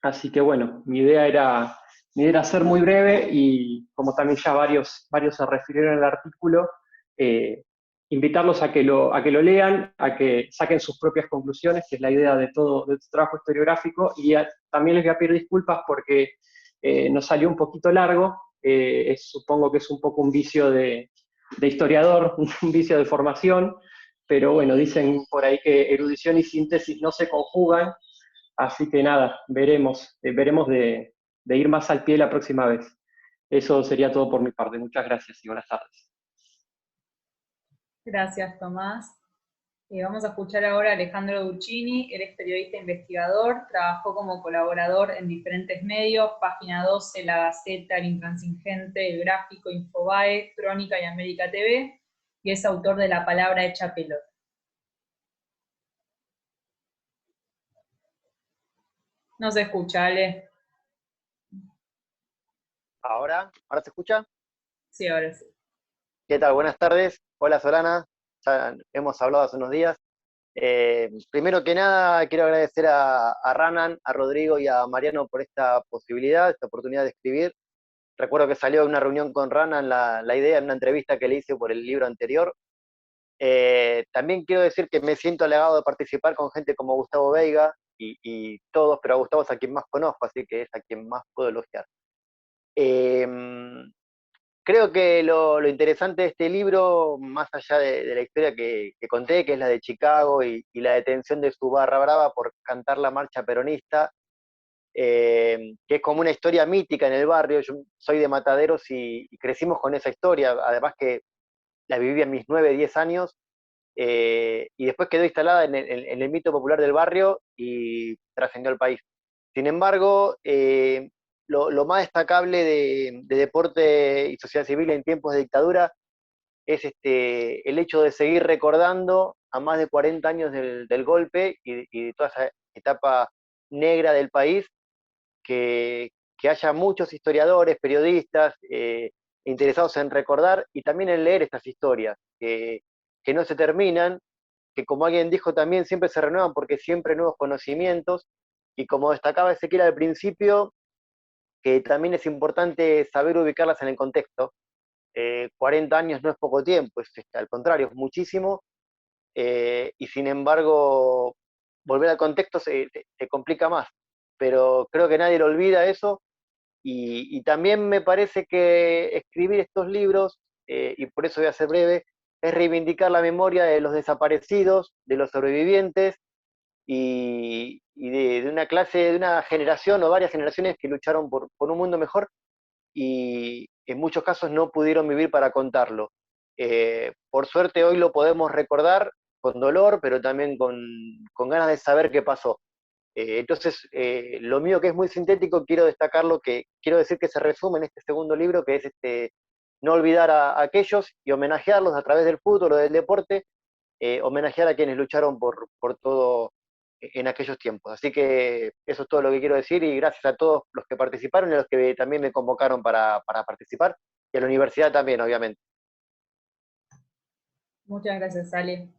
Así que bueno, mi idea era ser muy breve y como también ya varios se refirieron al artículo, invitarlos a que lo lean, a que saquen sus propias conclusiones, que es la idea de todo este trabajo historiográfico, y también les voy a pedir disculpas porque nos salió un poquito largo, supongo que es un poco un vicio de historiador, un vicio de formación, pero bueno, dicen por ahí que erudición y síntesis no se conjugan, así que nada, veremos de ir más al pie la próxima vez. Eso sería todo por mi parte. Muchas gracias y buenas tardes. Gracias, Tomás. Vamos a escuchar ahora a Alejandro Duccini. Él es periodista investigador, trabajó como colaborador en diferentes medios, Página 12, La Gaceta, El Intransigente, El Gráfico, Infobae, Crónica y América TV, y es autor de La Palabra Hecha Pelota. No se escucha, Ale. ¿Ahora se escucha? Sí, ahora sí. ¿Qué tal? Buenas tardes. Hola Solana, ya hemos hablado hace unos días. Primero que nada, quiero agradecer a Ranan, a Rodrigo y a Mariano por esta posibilidad, esta oportunidad de escribir. Recuerdo que salió de una reunión con Ranan la idea en una entrevista que le hice por el libro anterior. También quiero decir que me siento halagado de participar con gente como Gustavo Veiga y todos, pero a Gustavo es a quien más conozco, así que es a quien más puedo elogiar. Creo que lo interesante de este libro, más allá de la historia que conté, que es la de Chicago y la detención de su barra brava por cantar la marcha peronista, que es como una historia mítica en el barrio. Yo soy de Mataderos y crecimos con esa historia, además que la viví a mis 9, 10 años, y después quedó instalada en el mito popular del barrio y trascendió al país. Sin embargo, lo más destacable de deporte y sociedad civil en tiempos de dictadura es el hecho de seguir recordando a más de 40 años del golpe y de toda esa etapa negra del país, que haya muchos historiadores, periodistas interesados en recordar y también en leer estas historias, que no se terminan, que como alguien dijo también siempre se renuevan porque siempre hay nuevos conocimientos, y como destacaba Ezequiel al principio, que también es importante saber ubicarlas en el contexto. 40 años no es poco tiempo, al contrario, es muchísimo, y sin embargo, volver al contexto te complica más, pero creo que nadie lo olvida eso, y también me parece que escribir estos libros, y por eso voy a ser breve, es reivindicar la memoria de los desaparecidos, de los sobrevivientes, y de una clase, de una generación o varias generaciones que lucharon por un mundo mejor y en muchos casos no pudieron vivir para contarlo. Por suerte hoy lo podemos recordar con dolor, pero también con ganas de saber qué pasó. Entonces, lo mío, que es muy sintético, quiero destacarlo, que quiero decir que se resume en este segundo libro, que es no olvidar a aquellos y homenajearlos a través del fútbol o del deporte, homenajear a quienes lucharon por todo en aquellos tiempos. Así que eso es todo lo que quiero decir, y gracias a todos los que participaron y a los que también me convocaron para participar, y a la universidad también, obviamente. Muchas gracias, Ale.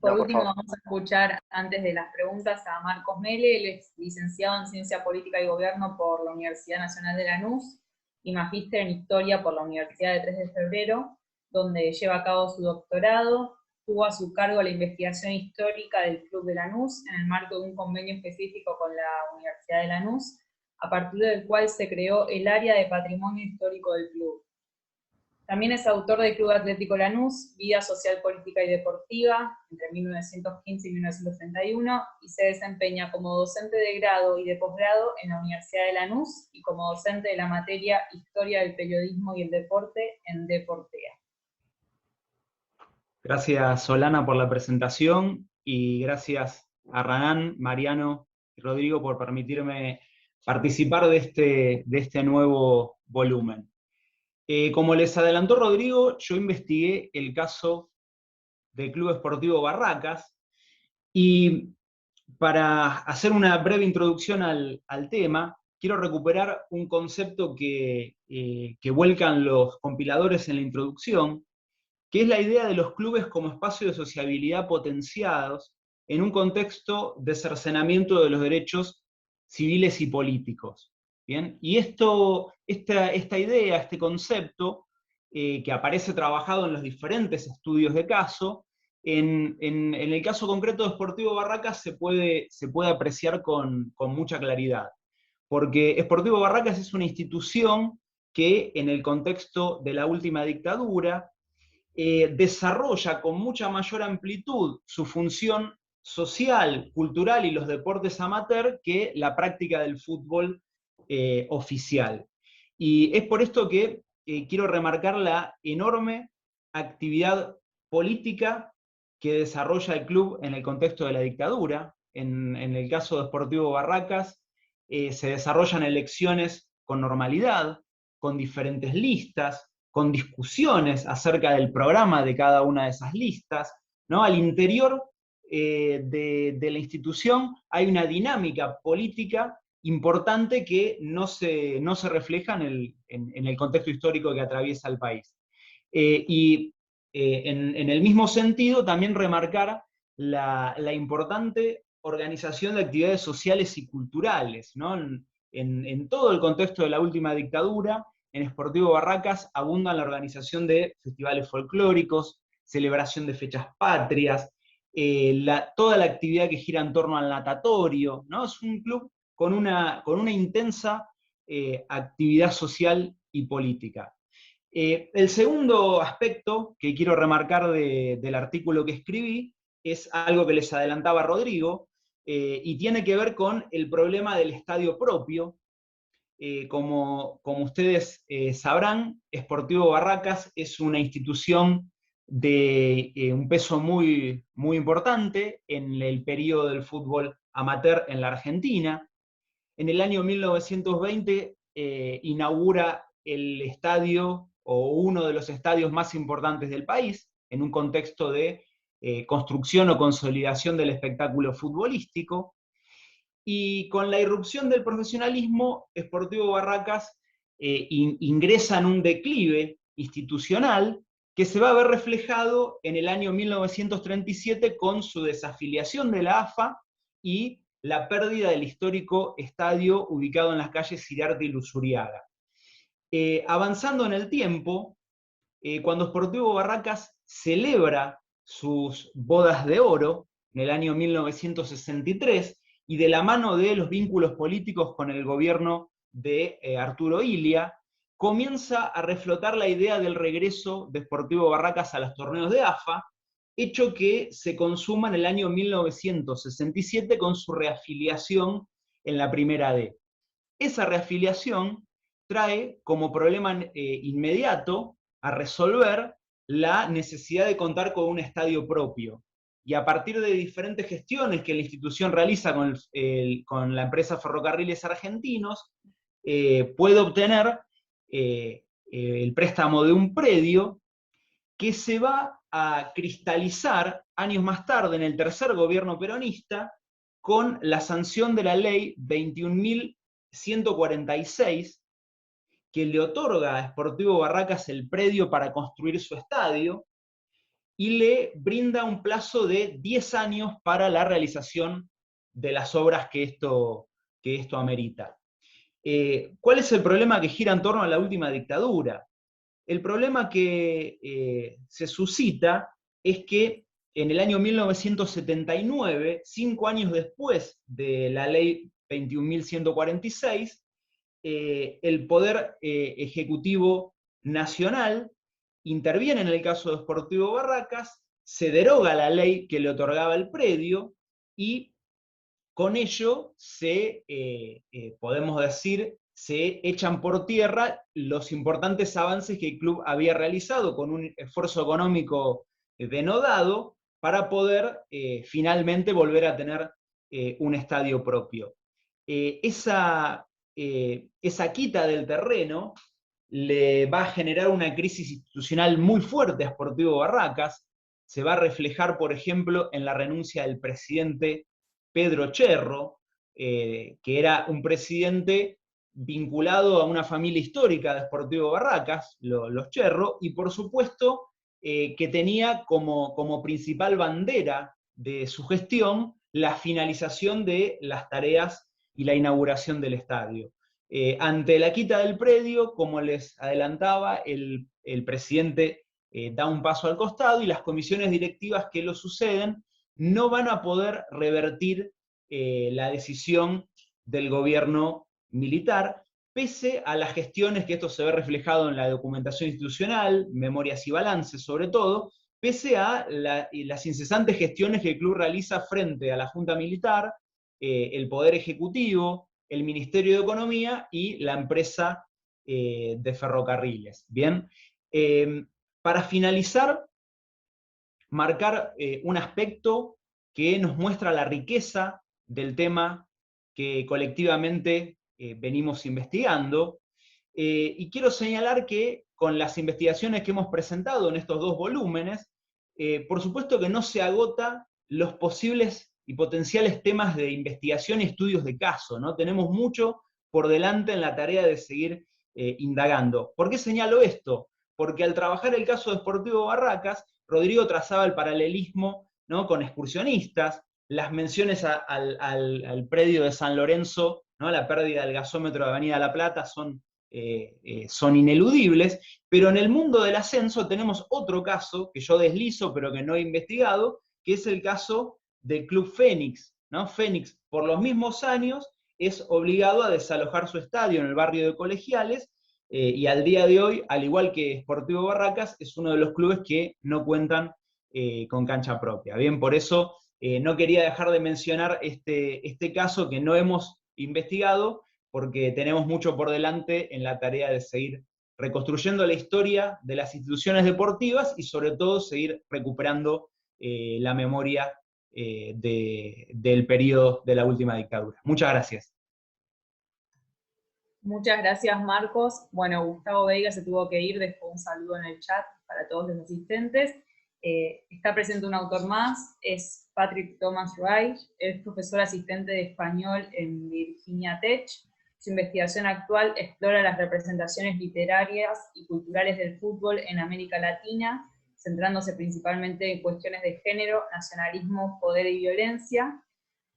Por último, vamos a escuchar, antes de las preguntas, a Marcos Mele. Él es licenciado en Ciencia Política y Gobierno por la Universidad Nacional de Lanús y magíster en Historia por la Universidad de 3 de Febrero, donde lleva a cabo su doctorado. Tuvo a su cargo la investigación histórica del Club de Lanús en el marco de un convenio específico con la Universidad de Lanús, a partir del cual se creó el área de patrimonio histórico del club. También es autor del Club Atlético Lanús, Vida Social, Política y Deportiva, entre 1915 y 1931, y se desempeña como docente de grado y de posgrado en la Universidad de Lanús, y como docente de la materia Historia del Periodismo y el Deporte en Deportea. Gracias, Solana, por la presentación, y gracias a Ranan, Mariano y Rodrigo por permitirme participar de este nuevo volumen. Como les adelantó Rodrigo, yo investigué el caso del Club Esportivo Barracas, y para hacer una breve introducción al tema, quiero recuperar un concepto que vuelcan los compiladores en la introducción, que es la idea de los clubes como espacio de sociabilidad potenciados en un contexto de cercenamiento de los derechos civiles y políticos. ¿Bien? Y esta idea, este concepto, que aparece trabajado en los diferentes estudios de caso, en el caso concreto de Esportivo Barracas se puede apreciar con mucha claridad. Porque Esportivo Barracas es una institución que, en el contexto de la última dictadura, desarrolla con mucha mayor amplitud su función social, cultural y los deportes amateur que la práctica del fútbol oficial. Y es por esto que quiero remarcar la enorme actividad política que desarrolla el club en el contexto de la dictadura. En el caso de Esportivo Barracas, se desarrollan elecciones con normalidad, con diferentes listas, con discusiones acerca del programa de cada una de esas listas, ¿no? Al interior de la institución hay una dinámica política importante que no se refleja en el contexto histórico que atraviesa el país. En el mismo sentido, también remarcar la importante organización de actividades sociales y culturales, ¿no? En todo el contexto de la última dictadura, en Sportivo Barracas abunda la organización de festivales folclóricos, celebración de fechas patrias, toda la actividad que gira en torno al natatorio, ¿no? Es un club con una intensa actividad social y política. El segundo aspecto que quiero remarcar del artículo que escribí es algo que les adelantaba Rodrigo, y tiene que ver con el problema del estadio propio. Como ustedes sabrán, Sportivo Barracas es una institución de un peso muy, muy importante en el periodo del fútbol amateur en la Argentina. En el año 1920 inaugura el estadio, o uno de los estadios más importantes del país, en un contexto de construcción o consolidación del espectáculo futbolístico. Y con la irrupción del profesionalismo, Sportivo Barracas ingresa en un declive institucional que se va a ver reflejado en el año 1937 con su desafiliación de la AFA y la pérdida del histórico estadio ubicado en las calles Siriarte y Luzuriaga. Avanzando en el tiempo, cuando Sportivo Barracas celebra sus bodas de oro en el año 1963, y de la mano de los vínculos políticos con el gobierno de Arturo Illia, comienza a reflotar la idea del regreso de Sportivo Barracas a los torneos de AFA, hecho que se consuma en el año 1967 con su reafiliación en la Primera D. Esa reafiliación trae como problema inmediato a resolver la necesidad de contar con un estadio propio. Y a partir de diferentes gestiones que la institución realiza con la empresa Ferrocarriles Argentinos, puede obtener el préstamo de un predio que se va a cristalizar años más tarde en el tercer gobierno peronista con la sanción de la ley 21.146, que le otorga a Sportivo Barracas el predio para construir su estadio, y le brinda un plazo de 10 años para la realización de las obras que esto amerita. ¿Cuál es el problema que gira en torno a la última dictadura? El problema que se suscita es que en el año 1979, 5 años después de la ley 21.146, el Poder Ejecutivo Nacional interviene en el caso de Sportivo Barracas, se deroga la ley que le otorgaba el predio, y con ello podemos decir, se echan por tierra los importantes avances que el club había realizado con un esfuerzo económico denodado para poder finalmente volver a tener un estadio propio. Esa quita del terreno le va a generar una crisis institucional muy fuerte a Sportivo Barracas. Se va a reflejar, por ejemplo, en la renuncia del presidente Pedro Cherro, que era un presidente vinculado a una familia histórica de Sportivo Barracas, los Cherro, y por supuesto que tenía como principal bandera de su gestión la finalización de las tareas y la inauguración del estadio. Ante la quita del predio, como les adelantaba, el presidente da un paso al costado, y las comisiones directivas que lo suceden no van a poder revertir la decisión del gobierno militar, pese a las gestiones, que esto se ve reflejado en la documentación institucional, memorias y balances sobre todo, pese a las incesantes gestiones que el club realiza frente a la Junta Militar, el Poder Ejecutivo, el Ministerio de Economía y la empresa de ferrocarriles. Bien, para finalizar, marcar un aspecto que nos muestra la riqueza del tema que colectivamente venimos investigando, y quiero señalar que con las investigaciones que hemos presentado en estos 2 volúmenes, por supuesto que no se agota los posibles y potenciales temas de investigación y estudios de caso, ¿no? Tenemos mucho por delante en la tarea de seguir indagando. ¿Por qué señalo esto? Porque al trabajar el caso de Sportivo Barracas, Rodrigo trazaba el paralelismo, ¿no?, con excursionistas, las menciones al predio de San Lorenzo, ¿no?, la pérdida del gasómetro de Avenida La Plata son ineludibles, pero en el mundo del ascenso tenemos otro caso que yo deslizo pero que no he investigado, que es el caso del Club Fénix, ¿no? Fénix, por los mismos años, es obligado a desalojar su estadio en el barrio de Colegiales, y al día de hoy, al igual que Sportivo Barracas, es uno de los clubes que no cuentan con cancha propia. Bien, por eso no quería dejar de mencionar este caso que no hemos investigado, porque tenemos mucho por delante en la tarea de seguir reconstruyendo la historia de las instituciones deportivas y sobre todo seguir recuperando la memoria del periodo de la última dictadura. Muchas gracias. Muchas gracias, Marcos. Bueno, Gustavo Veiga se tuvo que ir, dejó un saludo en el chat para todos los asistentes. Está presente un autor más, es Patrick Thomas Wright, es profesor asistente de español en Virginia Tech. Su investigación actual explora las representaciones literarias y culturales del fútbol en América Latina, centrándose principalmente en cuestiones de género, nacionalismo, poder y violencia.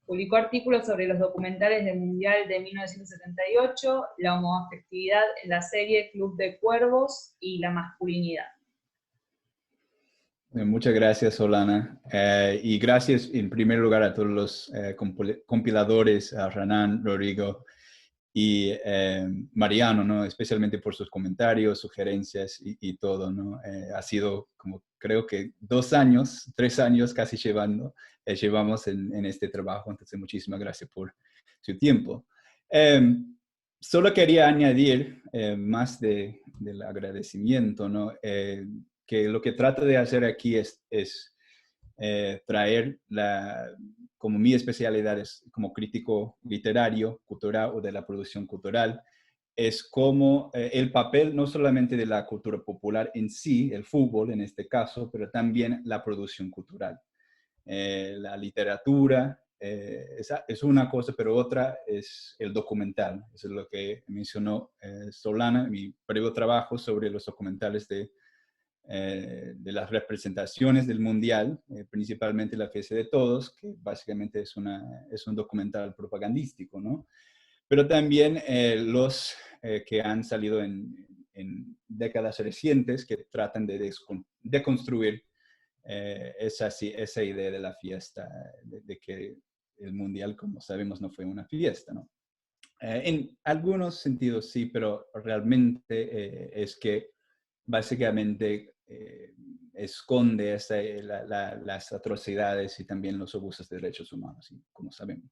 Publicó artículos sobre los documentales del Mundial de 1978, la homoafectividad en la serie Club de Cuervos y la masculinidad. Muchas gracias, Solana. Y gracias en primer lugar a todos los compiladores, a Renan, Rodrigo y Mariano, ¿no?, especialmente por sus comentarios, sugerencias y todo, ¿no? Ha sido como creo que 2 años, 3 años casi llevamos en este trabajo, entonces muchísimas gracias por su tiempo. Solo quería añadir, más del agradecimiento, ¿no?, que lo que trato de hacer aquí es traer como mi especialidad es como crítico literario, cultural o de la producción cultural, es como el papel no solamente de la cultura popular en sí, el fútbol en este caso, pero también la producción cultural. La literatura es una cosa, pero otra es el documental. Eso es lo que mencionó Solana, mi breve trabajo sobre los documentales de las representaciones del Mundial, principalmente la Fiesta de Todos, que básicamente es un documental propagandístico, ¿no? Pero también los que han salido en décadas recientes, que tratan de deconstruir esa idea de la fiesta, de que el Mundial, como sabemos, no fue una fiesta, ¿no? En algunos sentidos sí, pero realmente es que básicamente esconde las atrocidades y también los abusos de derechos humanos, como sabemos.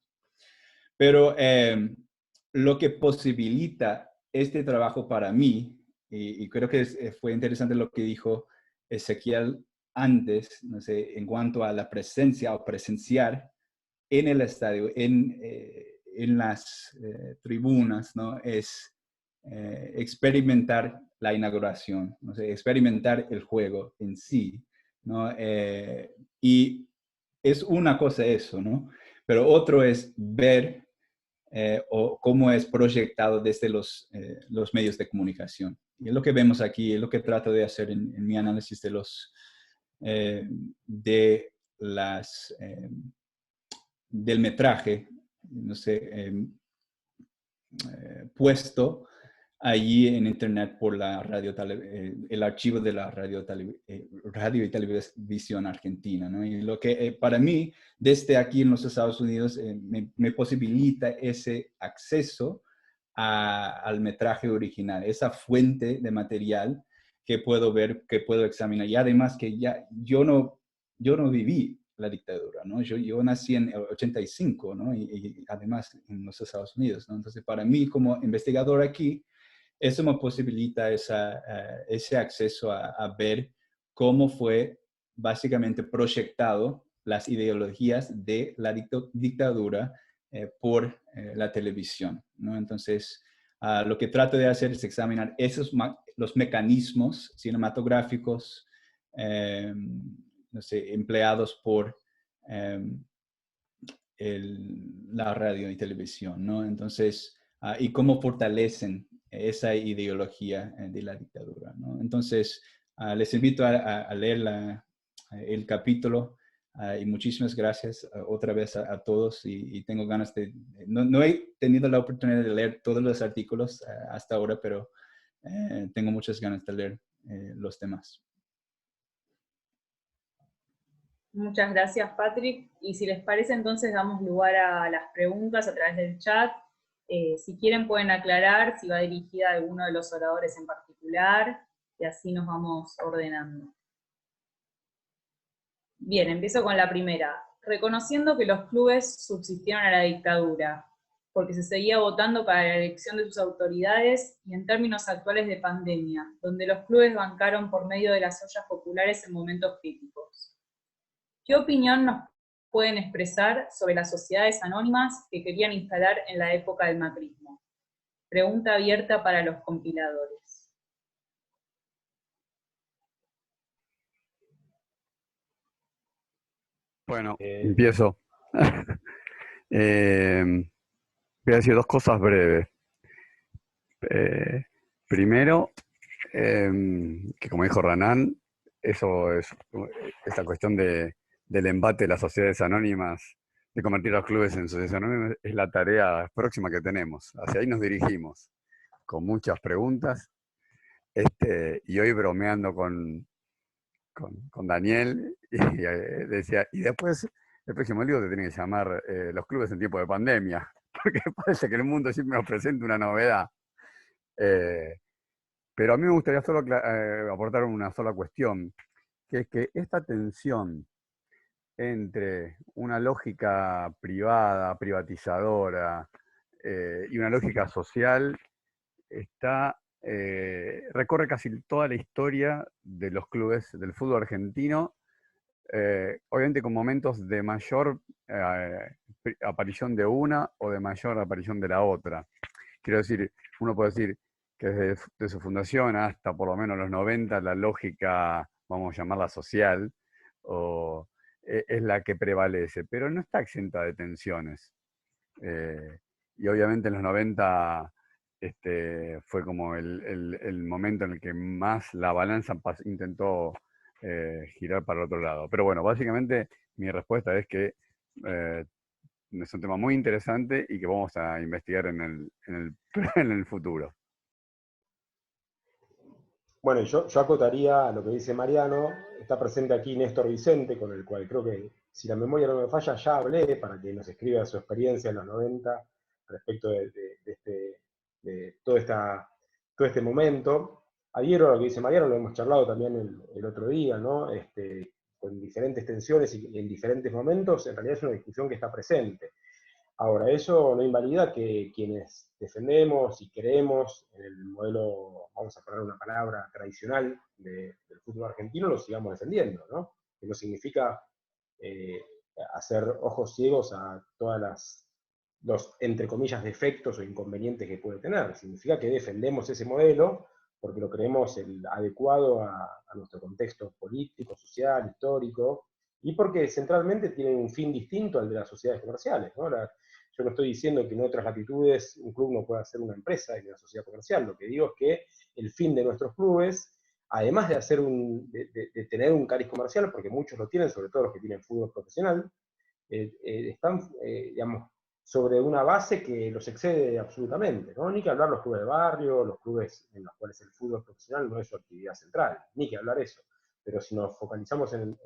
Pero lo que posibilita este trabajo para mí, y creo que fue interesante lo que dijo Ezequiel antes, no sé, en cuanto a la presencia o presenciar en el estadio, en las tribunas, ¿no?, es experimentar la inauguración, ¿no?, experimentar el juego en sí, ¿no? Y es una cosa eso, ¿no? Pero otro es ver o cómo es proyectado desde los medios de comunicación. Y es lo que vemos aquí, es lo que trato de hacer en mi análisis del metraje, no sé, puesto allí en internet por la el archivo de la radio y televisión argentina, ¿no? Y lo que para mí, desde aquí en los Estados Unidos, me posibilita ese acceso al metraje original, esa fuente de material que puedo ver, que puedo examinar. Y además que yo no viví la dictadura, ¿no? Yo nací en el 85, ¿no? Y además en los Estados Unidos, ¿no? Entonces, para mí como investigador aquí, eso me posibilita ese acceso a ver cómo fue básicamente proyectado las ideologías de la dictadura por la televisión, ¿no? Entonces, lo que trato de hacer es examinar los mecanismos cinematográficos, no sé, empleados por la radio y televisión, ¿no? Entonces, y cómo fortalecen esa ideología de la dictadura, ¿no? Entonces, les invito a leer el capítulo y muchísimas gracias otra vez a todos y tengo ganas de... No he tenido la oportunidad de leer todos los artículos hasta ahora, pero tengo muchas ganas de leer los demás. Muchas gracias, Patrick. Y si les parece, entonces damos lugar a las preguntas a través del chat. Si quieren pueden aclarar si va dirigida a alguno de los oradores en particular, y así nos vamos ordenando. Bien, empiezo con la primera. Reconociendo que los clubes subsistieron a la dictadura, porque se seguía votando para la elección de sus autoridades, y en términos actuales de pandemia, donde los clubes bancaron por medio de las ollas populares en momentos críticos. ¿Qué opinión nos pueden expresar sobre las sociedades anónimas que querían instalar en la época del macrismo? Pregunta abierta para los compiladores. Bueno, empiezo. Voy a decir dos cosas breves. Primero, que como dijo Ranán, esa cuestión del embate de las sociedades anónimas, de convertir a los clubes en sociedades anónimas, es la tarea próxima que tenemos. Hacia ahí nos dirigimos, con muchas preguntas, y hoy bromeando con Daniel, y decía, y después el próximo libro te tiene que llamar Los clubes en tiempo de pandemia, porque parece que el mundo siempre nos presenta una novedad. Pero a mí me gustaría solo aportar una sola cuestión, que es que esta tensión entre una lógica privada, privatizadora, y una lógica social, recorre casi toda la historia de los clubes del fútbol argentino, obviamente con momentos de mayor aparición de una o de mayor aparición de la otra. Quiero decir, uno puede decir que desde su fundación hasta por lo menos los 90, la lógica, vamos a llamarla social, es la que prevalece, pero no está exenta de tensiones. Y obviamente en los 90 fue como el momento en el que más la balanza intentó girar para el otro lado. Pero bueno, básicamente mi respuesta es que es un tema muy interesante y que vamos a investigar en el futuro. Bueno, yo acotaría a lo que dice Mariano. Está presente aquí Néstor Vicente, con el cual creo que, si la memoria no me falla, ya hablé para que nos escriba su experiencia en los 90 respecto de todo este momento. Adhiero a lo que dice Mariano, lo hemos charlado también el otro día, ¿no? Con diferentes tensiones y en diferentes momentos, en realidad es una discusión que está presente. Ahora, eso no invalida que quienes defendemos y creemos en el modelo, vamos a poner una palabra, tradicional del fútbol argentino, lo sigamos defendiendo, ¿no? Que no significa hacer ojos ciegos a todas los, entre comillas, defectos o inconvenientes que puede tener. Significa que defendemos ese modelo porque lo creemos el adecuado a nuestro contexto político, social, histórico, y porque centralmente tienen un fin distinto al de las sociedades comerciales, ¿no? Yo no estoy diciendo que en otras latitudes un club no pueda ser una empresa y una sociedad comercial. Lo que digo es que el fin de nuestros clubes, además de tener un cariz comercial, porque muchos lo tienen, sobre todo los que tienen fútbol profesional, están, digamos, sobre una base que los excede absolutamente, ¿no? Ni que hablar los clubes de barrio, los clubes en los cuales el fútbol profesional no es su actividad central, ni que hablar eso. Pero si nos focalizamos en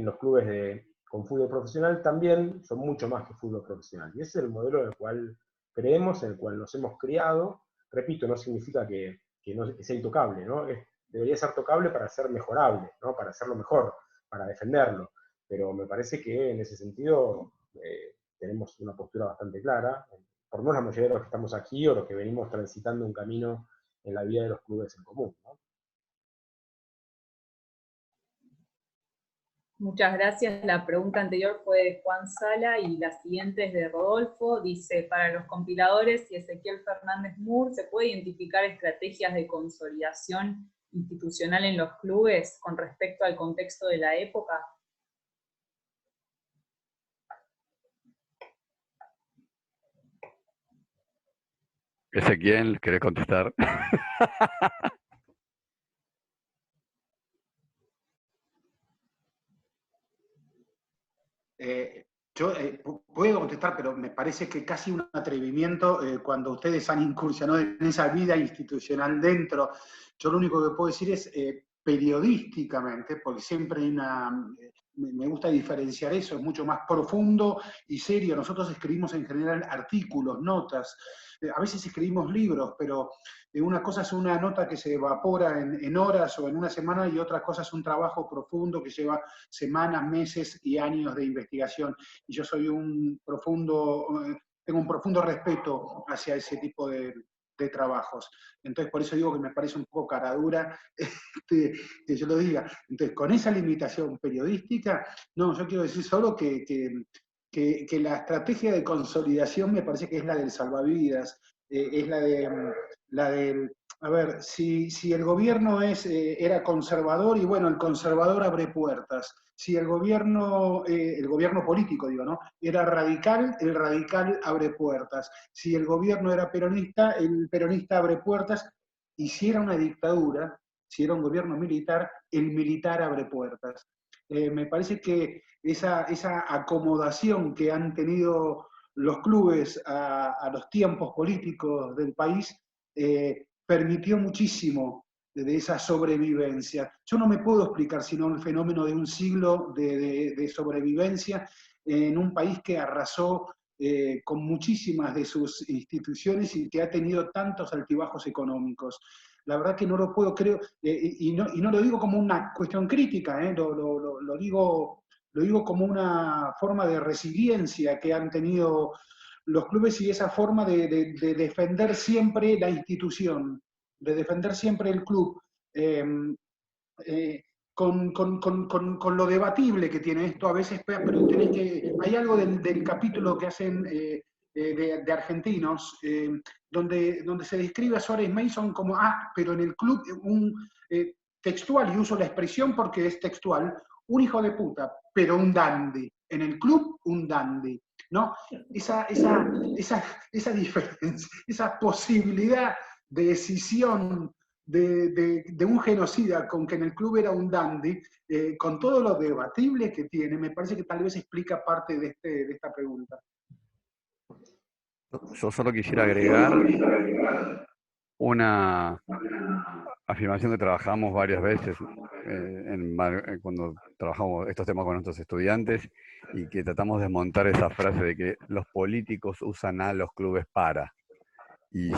los clubes con fútbol profesional, también son mucho más que fútbol profesional. Y ese es el modelo en el cual creemos, en el cual nos hemos criado. Repito, no significa que sea intocable, ¿no? Debería ser tocable para ser mejorable, ¿no? Para hacerlo mejor, para defenderlo. Pero me parece que en ese sentido tenemos una postura bastante clara, por lo menos la mayoría de los que estamos aquí o los que venimos transitando un camino en la vida de los clubes en común, ¿no? Muchas gracias. La pregunta anterior fue de Juan Sala y la siguiente es de Rodolfo. Dice, para los compiladores y Ezequiel Fernández Moore, ¿se puede identificar estrategias de consolidación institucional en los clubes con respecto al contexto de la época? Ezequiel, ¿querés contestar? Yo puedo contestar, pero me parece que casi un atrevimiento cuando ustedes han incursionado en esa vida institucional dentro. Yo lo único que puedo decir es periodísticamente, porque siempre hay me gusta diferenciar eso, es mucho más profundo y serio. Nosotros escribimos en general artículos, notas, a veces escribimos libros, pero una cosa es una nota que se evapora en horas o en una semana y otra cosa es un trabajo profundo que lleva semanas, meses y años de investigación. Y yo soy tengo un profundo respeto hacia ese tipo de trabajos. Entonces, por eso digo que me parece un poco caradura que yo lo diga. Entonces, con esa limitación periodística, no, yo quiero decir solo que la estrategia de consolidación me parece que es la del salvavidas, es la del a ver, si el gobierno era conservador, y bueno, el conservador abre puertas. Si el gobierno político, digo, ¿no? Era radical, el radical abre puertas. Si el gobierno era peronista, el peronista abre puertas. Y si era una dictadura, si era un gobierno militar, el militar abre puertas. Me parece que esa acomodación que han tenido los clubes a los tiempos políticos del país, permitió muchísimo de esa sobrevivencia. Yo no me puedo explicar sino el fenómeno de un siglo de sobrevivencia en un país que arrasó con muchísimas de sus instituciones y que ha tenido tantos altibajos económicos. La verdad que no lo puedo, creo, y no lo digo como una cuestión crítica, lo digo como una forma de resiliencia que han tenido los clubes y esa forma de defender siempre la institución, de defender siempre el club, con lo debatible que tiene esto a veces, pero hay algo del capítulo que hacen de argentinos, donde se describe a Suárez Mason como, pero en el club, textual, y uso la expresión porque es textual, un hijo de puta, pero un dandy. En el club, un dandy. ¿No? Esa diferencia, esa posibilidad de decisión de un genocida con que en el club era un dandy, con todo lo debatible que tiene, me parece que tal vez explica parte de esta pregunta. Yo solo quisiera agregar una afirmación que trabajamos varias veces cuando trabajamos estos temas con nuestros estudiantes y que tratamos de desmontar esa frase de que los políticos usan a los clubes para. Y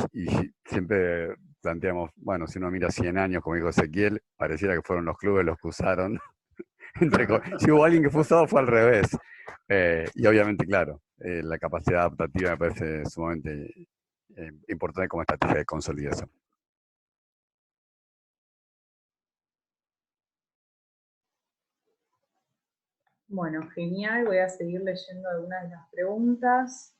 siempre planteamos, bueno, si uno mira 100 años, como dijo Ezequiel, pareciera que fueron los clubes los que usaron. Si hubo alguien que fue usado, fue al revés. Y obviamente, claro, la capacidad adaptativa me parece sumamente importante como estrategia de consolidación. Bueno, genial. Voy a seguir leyendo algunas de las preguntas.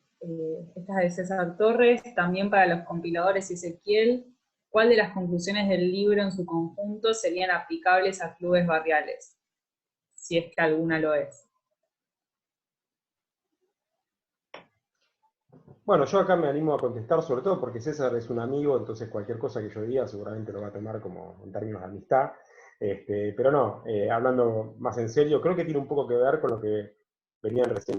Esta es de César Torres, también para los compiladores Ezequiel. ¿Cuál de las conclusiones del libro en su conjunto serían aplicables a clubes barriales? Si es que alguna lo es. Bueno, yo acá me animo a contestar, sobre todo porque César es un amigo, entonces cualquier cosa que yo diga seguramente lo va a tomar como en términos de amistad. Pero no, hablando más en serio, creo que tiene un poco que ver con lo que venían recién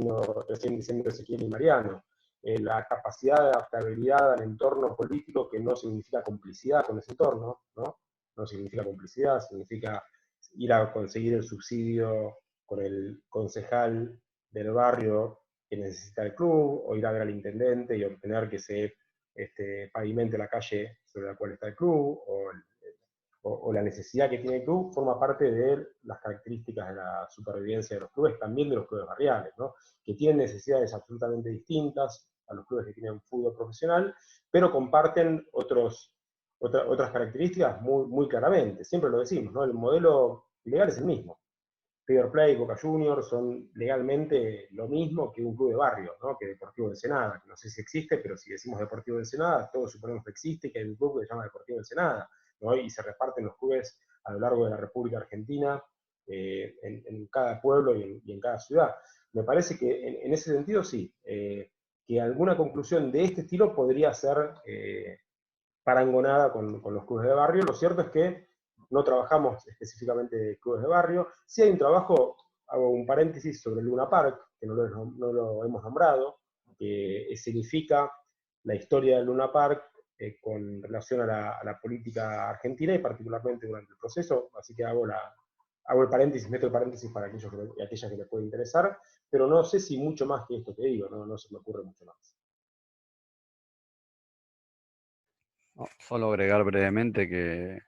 diciendo Ezequiel y Mariano. La capacidad de adaptabilidad al entorno político, que no significa complicidad con ese entorno, ¿no? No significa complicidad, significa ir a conseguir el subsidio con el concejal del barrio que necesita el club, o ir a ver al intendente y obtener que se pavimente la calle sobre la cual está el club, o la necesidad que tiene el club, forma parte de las características de la supervivencia de los clubes, también de los clubes barriales, ¿no? Que tienen necesidades absolutamente distintas a los clubes que tienen fútbol profesional, pero comparten otras características muy, muy claramente. Siempre lo decimos, ¿no? El modelo legal es el mismo. River Plate y Boca Juniors son legalmente lo mismo que un club de barrio, ¿no? Que Deportivo Ensenada, que no sé si existe, pero si decimos Deportivo Ensenada, todos suponemos que existe y que hay un club que se llama Deportivo Ensenada, ¿no? Y se reparten los clubes a lo largo de la República Argentina, en cada pueblo y en cada ciudad. Me parece que en ese sentido sí, que alguna conclusión de este estilo podría ser parangonada con los clubes de barrio. Lo cierto es que no trabajamos específicamente de clubes de barrio. Sí hay un trabajo, hago un paréntesis sobre el Luna Park, que no lo hemos nombrado, que significa la historia del Luna Park con relación a la política argentina y particularmente durante el proceso, así que hago el paréntesis, meto el paréntesis para aquellos y aquellas que les puede interesar, pero no sé si mucho más que esto que digo, no se me ocurre mucho más. No, solo agregar brevemente que,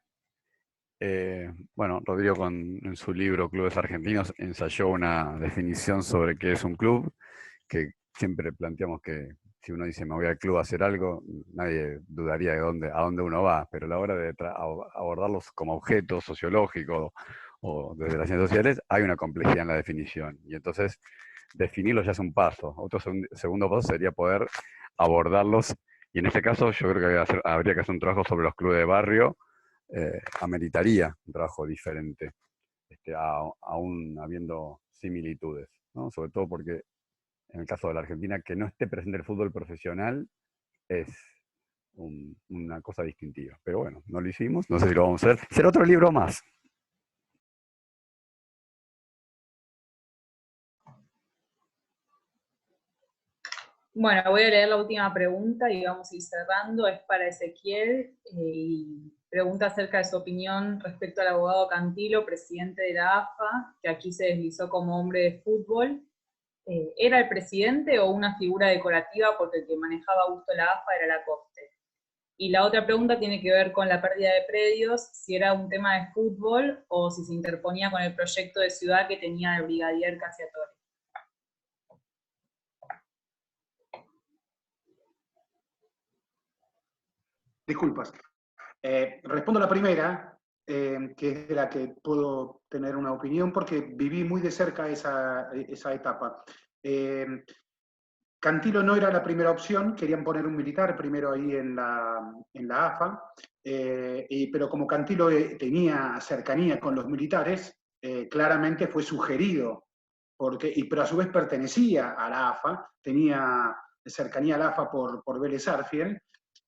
bueno, Rodrigo en su libro Clubes Argentinos ensayó una definición sobre qué es un club, que siempre planteamos que si uno dice me voy al club a hacer algo, nadie dudaría de a dónde uno va, pero a la hora de abordarlos como objetos sociológicos o desde las ciencias sociales, hay una complejidad en la definición, y entonces definirlos ya es un paso. Otro segundo paso sería poder abordarlos, y en este caso yo creo que habría que hacer un trabajo sobre los clubes de barrio, ameritaría un trabajo diferente, aún habiendo similitudes, ¿no? Sobre todo porque en el caso de la Argentina, que no esté presente el fútbol profesional es una cosa distintiva. Pero bueno, no lo hicimos, no sé si lo vamos a hacer. Será otro libro más. Bueno, voy a leer la última pregunta y vamos a ir cerrando. Es para Ezequiel y pregunta acerca de su opinión respecto al abogado Cantilo, presidente de la AFA, que aquí se deslizó como hombre de fútbol. ¿Era el presidente o una figura decorativa porque el que manejaba a gusto la AFA era Lacoste? Y la otra pregunta tiene que ver con la pérdida de predios, si era un tema de fútbol o si se interponía con el proyecto de ciudad que tenía el brigadier Cacciatore. Disculpas. Respondo a la primera, que es de la que puedo tener una opinión, porque viví muy de cerca esa etapa. Cantilo no era la primera opción, querían poner un militar primero ahí en la AFA, pero como Cantilo tenía cercanía con los militares, claramente fue sugerido, pero a su vez pertenecía a la AFA, tenía cercanía a la AFA por Vélez Sarsfield,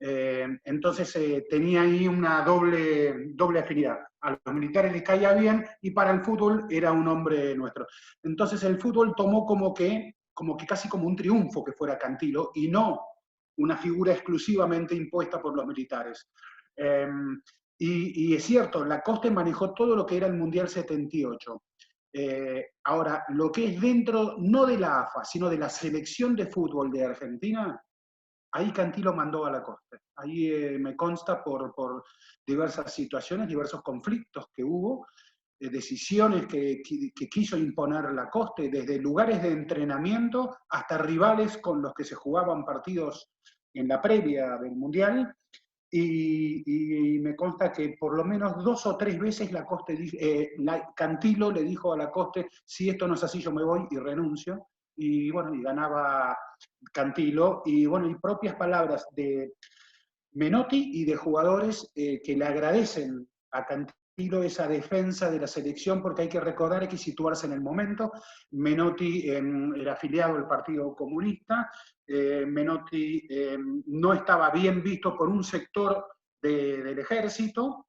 entonces tenía ahí una doble afinidad. A los militares les caía bien y para el fútbol era un hombre nuestro. Entonces el fútbol tomó como que casi como un triunfo que fuera Cantilo y no una figura exclusivamente impuesta por los militares. Y es cierto, Lacoste manejó todo lo que era el Mundial 78. Ahora, lo que es dentro, no de la AFA, sino de la selección de fútbol de Argentina, ahí Cantilo mandó a Lacoste. Ahí me consta por diversas situaciones, diversos conflictos que hubo, decisiones que quiso imponer Lacoste, desde lugares de entrenamiento hasta rivales con los que se jugaban partidos en la previa del Mundial, y me consta que por lo menos 2 o 3 veces Cantilo le dijo a Lacoste, si esto no es así yo me voy y renuncio, y bueno, y ganaba Cantilo, y bueno, y propias palabras de Menotti y de jugadores que le agradecen a Cantilo esa defensa de la selección, porque hay que recordar, hay que situarse en el momento. Menotti era afiliado al Partido Comunista, Menotti no estaba bien visto por un sector del ejército,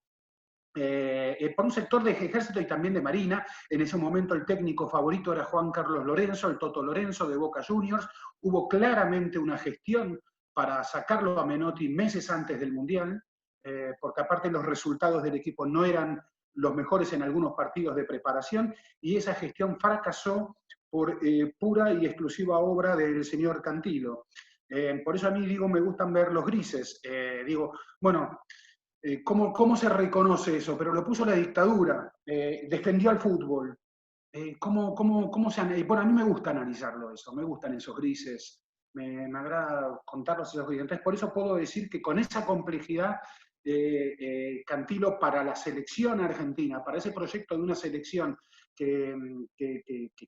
por un sector de ejército y también de marina. En ese momento el técnico favorito era Juan Carlos Lorenzo, el Toto Lorenzo de Boca Juniors. Hubo claramente una gestión para sacarlo a Menotti meses antes del Mundial, porque aparte los resultados del equipo no eran los mejores en algunos partidos de preparación, y esa gestión fracasó por pura y exclusiva obra del señor Cantilo. Por eso a mí, digo, me gustan ver los grises. Digo, bueno, ¿cómo se reconoce eso? Pero lo puso la dictadura, defendió al fútbol. ¿Cómo se bueno, a mí me gusta analizarlo eso, me gustan esos grises, me agrada contarlos esos grises. Entonces, por eso puedo decir que con esa complejidad, Cantilo para la selección argentina, para ese proyecto de una selección que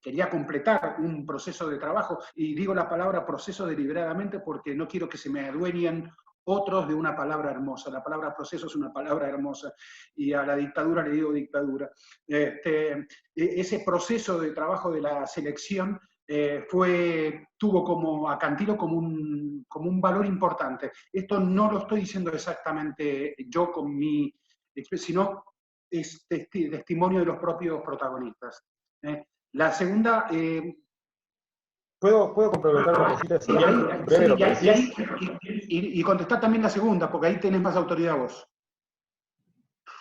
quería completar un proceso de trabajo, y digo la palabra proceso deliberadamente porque no quiero que se me adueñen otros de una palabra hermosa. La palabra proceso es una palabra hermosa, y a la dictadura le digo dictadura. Ese proceso de trabajo de la selección tuvo como a Cantilo como un valor importante. Esto no lo estoy diciendo exactamente yo con mi, sino es testimonio de los propios protagonistas. La segunda... ¿Puedo complementar una cosita? Si breve lo que decís. Y contestar también la segunda, porque ahí tenés más autoridad vos.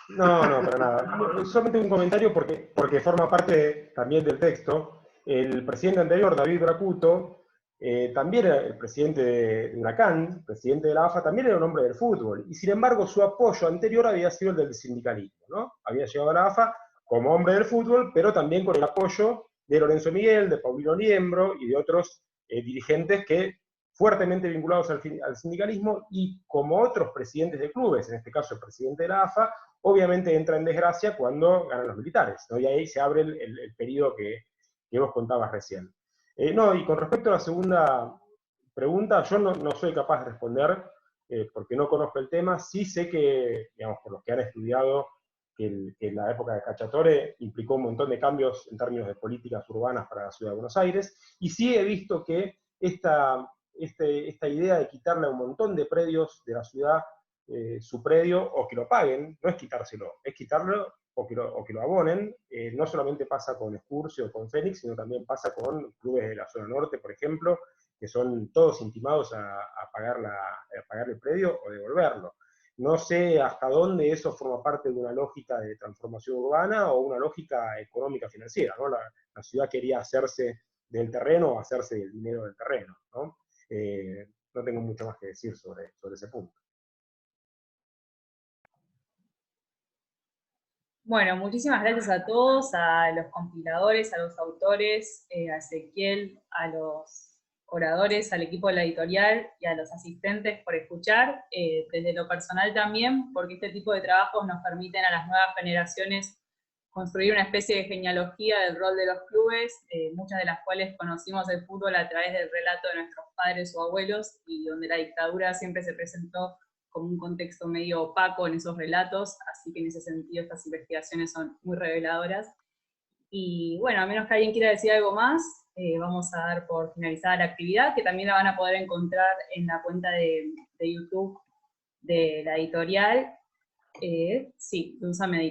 No, para nada. Solamente un comentario porque forma parte también del texto. El presidente anterior, David Bracuto, también era el presidente de Huracán, presidente de la AFA, también era un hombre del fútbol. Y sin embargo, su apoyo anterior había sido el del sindicalismo, ¿no? Había llegado a la AFA como hombre del fútbol, pero también con el apoyo de Lorenzo Miguel, de Paulino Liembro y de otros dirigentes que fuertemente vinculados al sindicalismo, y como otros presidentes de clubes, en este caso el presidente de la AFA, obviamente entra en desgracia cuando ganan los militares, ¿no? Y ahí se abre el periodo que vos contabas recién. No, y con respecto a la segunda pregunta, yo no soy capaz de responder porque no conozco el tema. Sí sé que, digamos, por los que han estudiado, que la época de Cacciatore implicó un montón de cambios en términos de políticas urbanas para la ciudad de Buenos Aires, y sí he visto que esta idea de quitarle a un montón de predios de la ciudad su predio, o que lo paguen, no es quitárselo, es quitarlo o que lo abonen. No solamente pasa con Excursio o con Fénix, sino también pasa con clubes de la zona norte, por ejemplo, que son todos intimados a pagar el predio o devolverlo. No sé hasta dónde eso forma parte de una lógica de transformación urbana o una lógica económica financiera, ¿no? La ciudad quería hacerse del terreno o hacerse del dinero del terreno, ¿no? No tengo mucho más que decir sobre ese punto. Bueno, muchísimas gracias a todos, a los compiladores, a los autores, a Ezequiel, a los oradores, al equipo de la editorial y a los asistentes por escuchar, desde lo personal también, porque este tipo de trabajos nos permiten a las nuevas generaciones construir una especie de genealogía del rol de los clubes, muchas de las cuales conocimos el fútbol a través del relato de nuestros padres o abuelos, y donde la dictadura siempre se presentó como un contexto medio opaco en esos relatos, así que en ese sentido estas investigaciones son muy reveladoras. Y bueno, a menos que alguien quiera decir algo más, vamos a dar por finalizada la actividad, que también la van a poder encontrar en la cuenta de YouTube de la editorial, sí, de Úsame Editorial.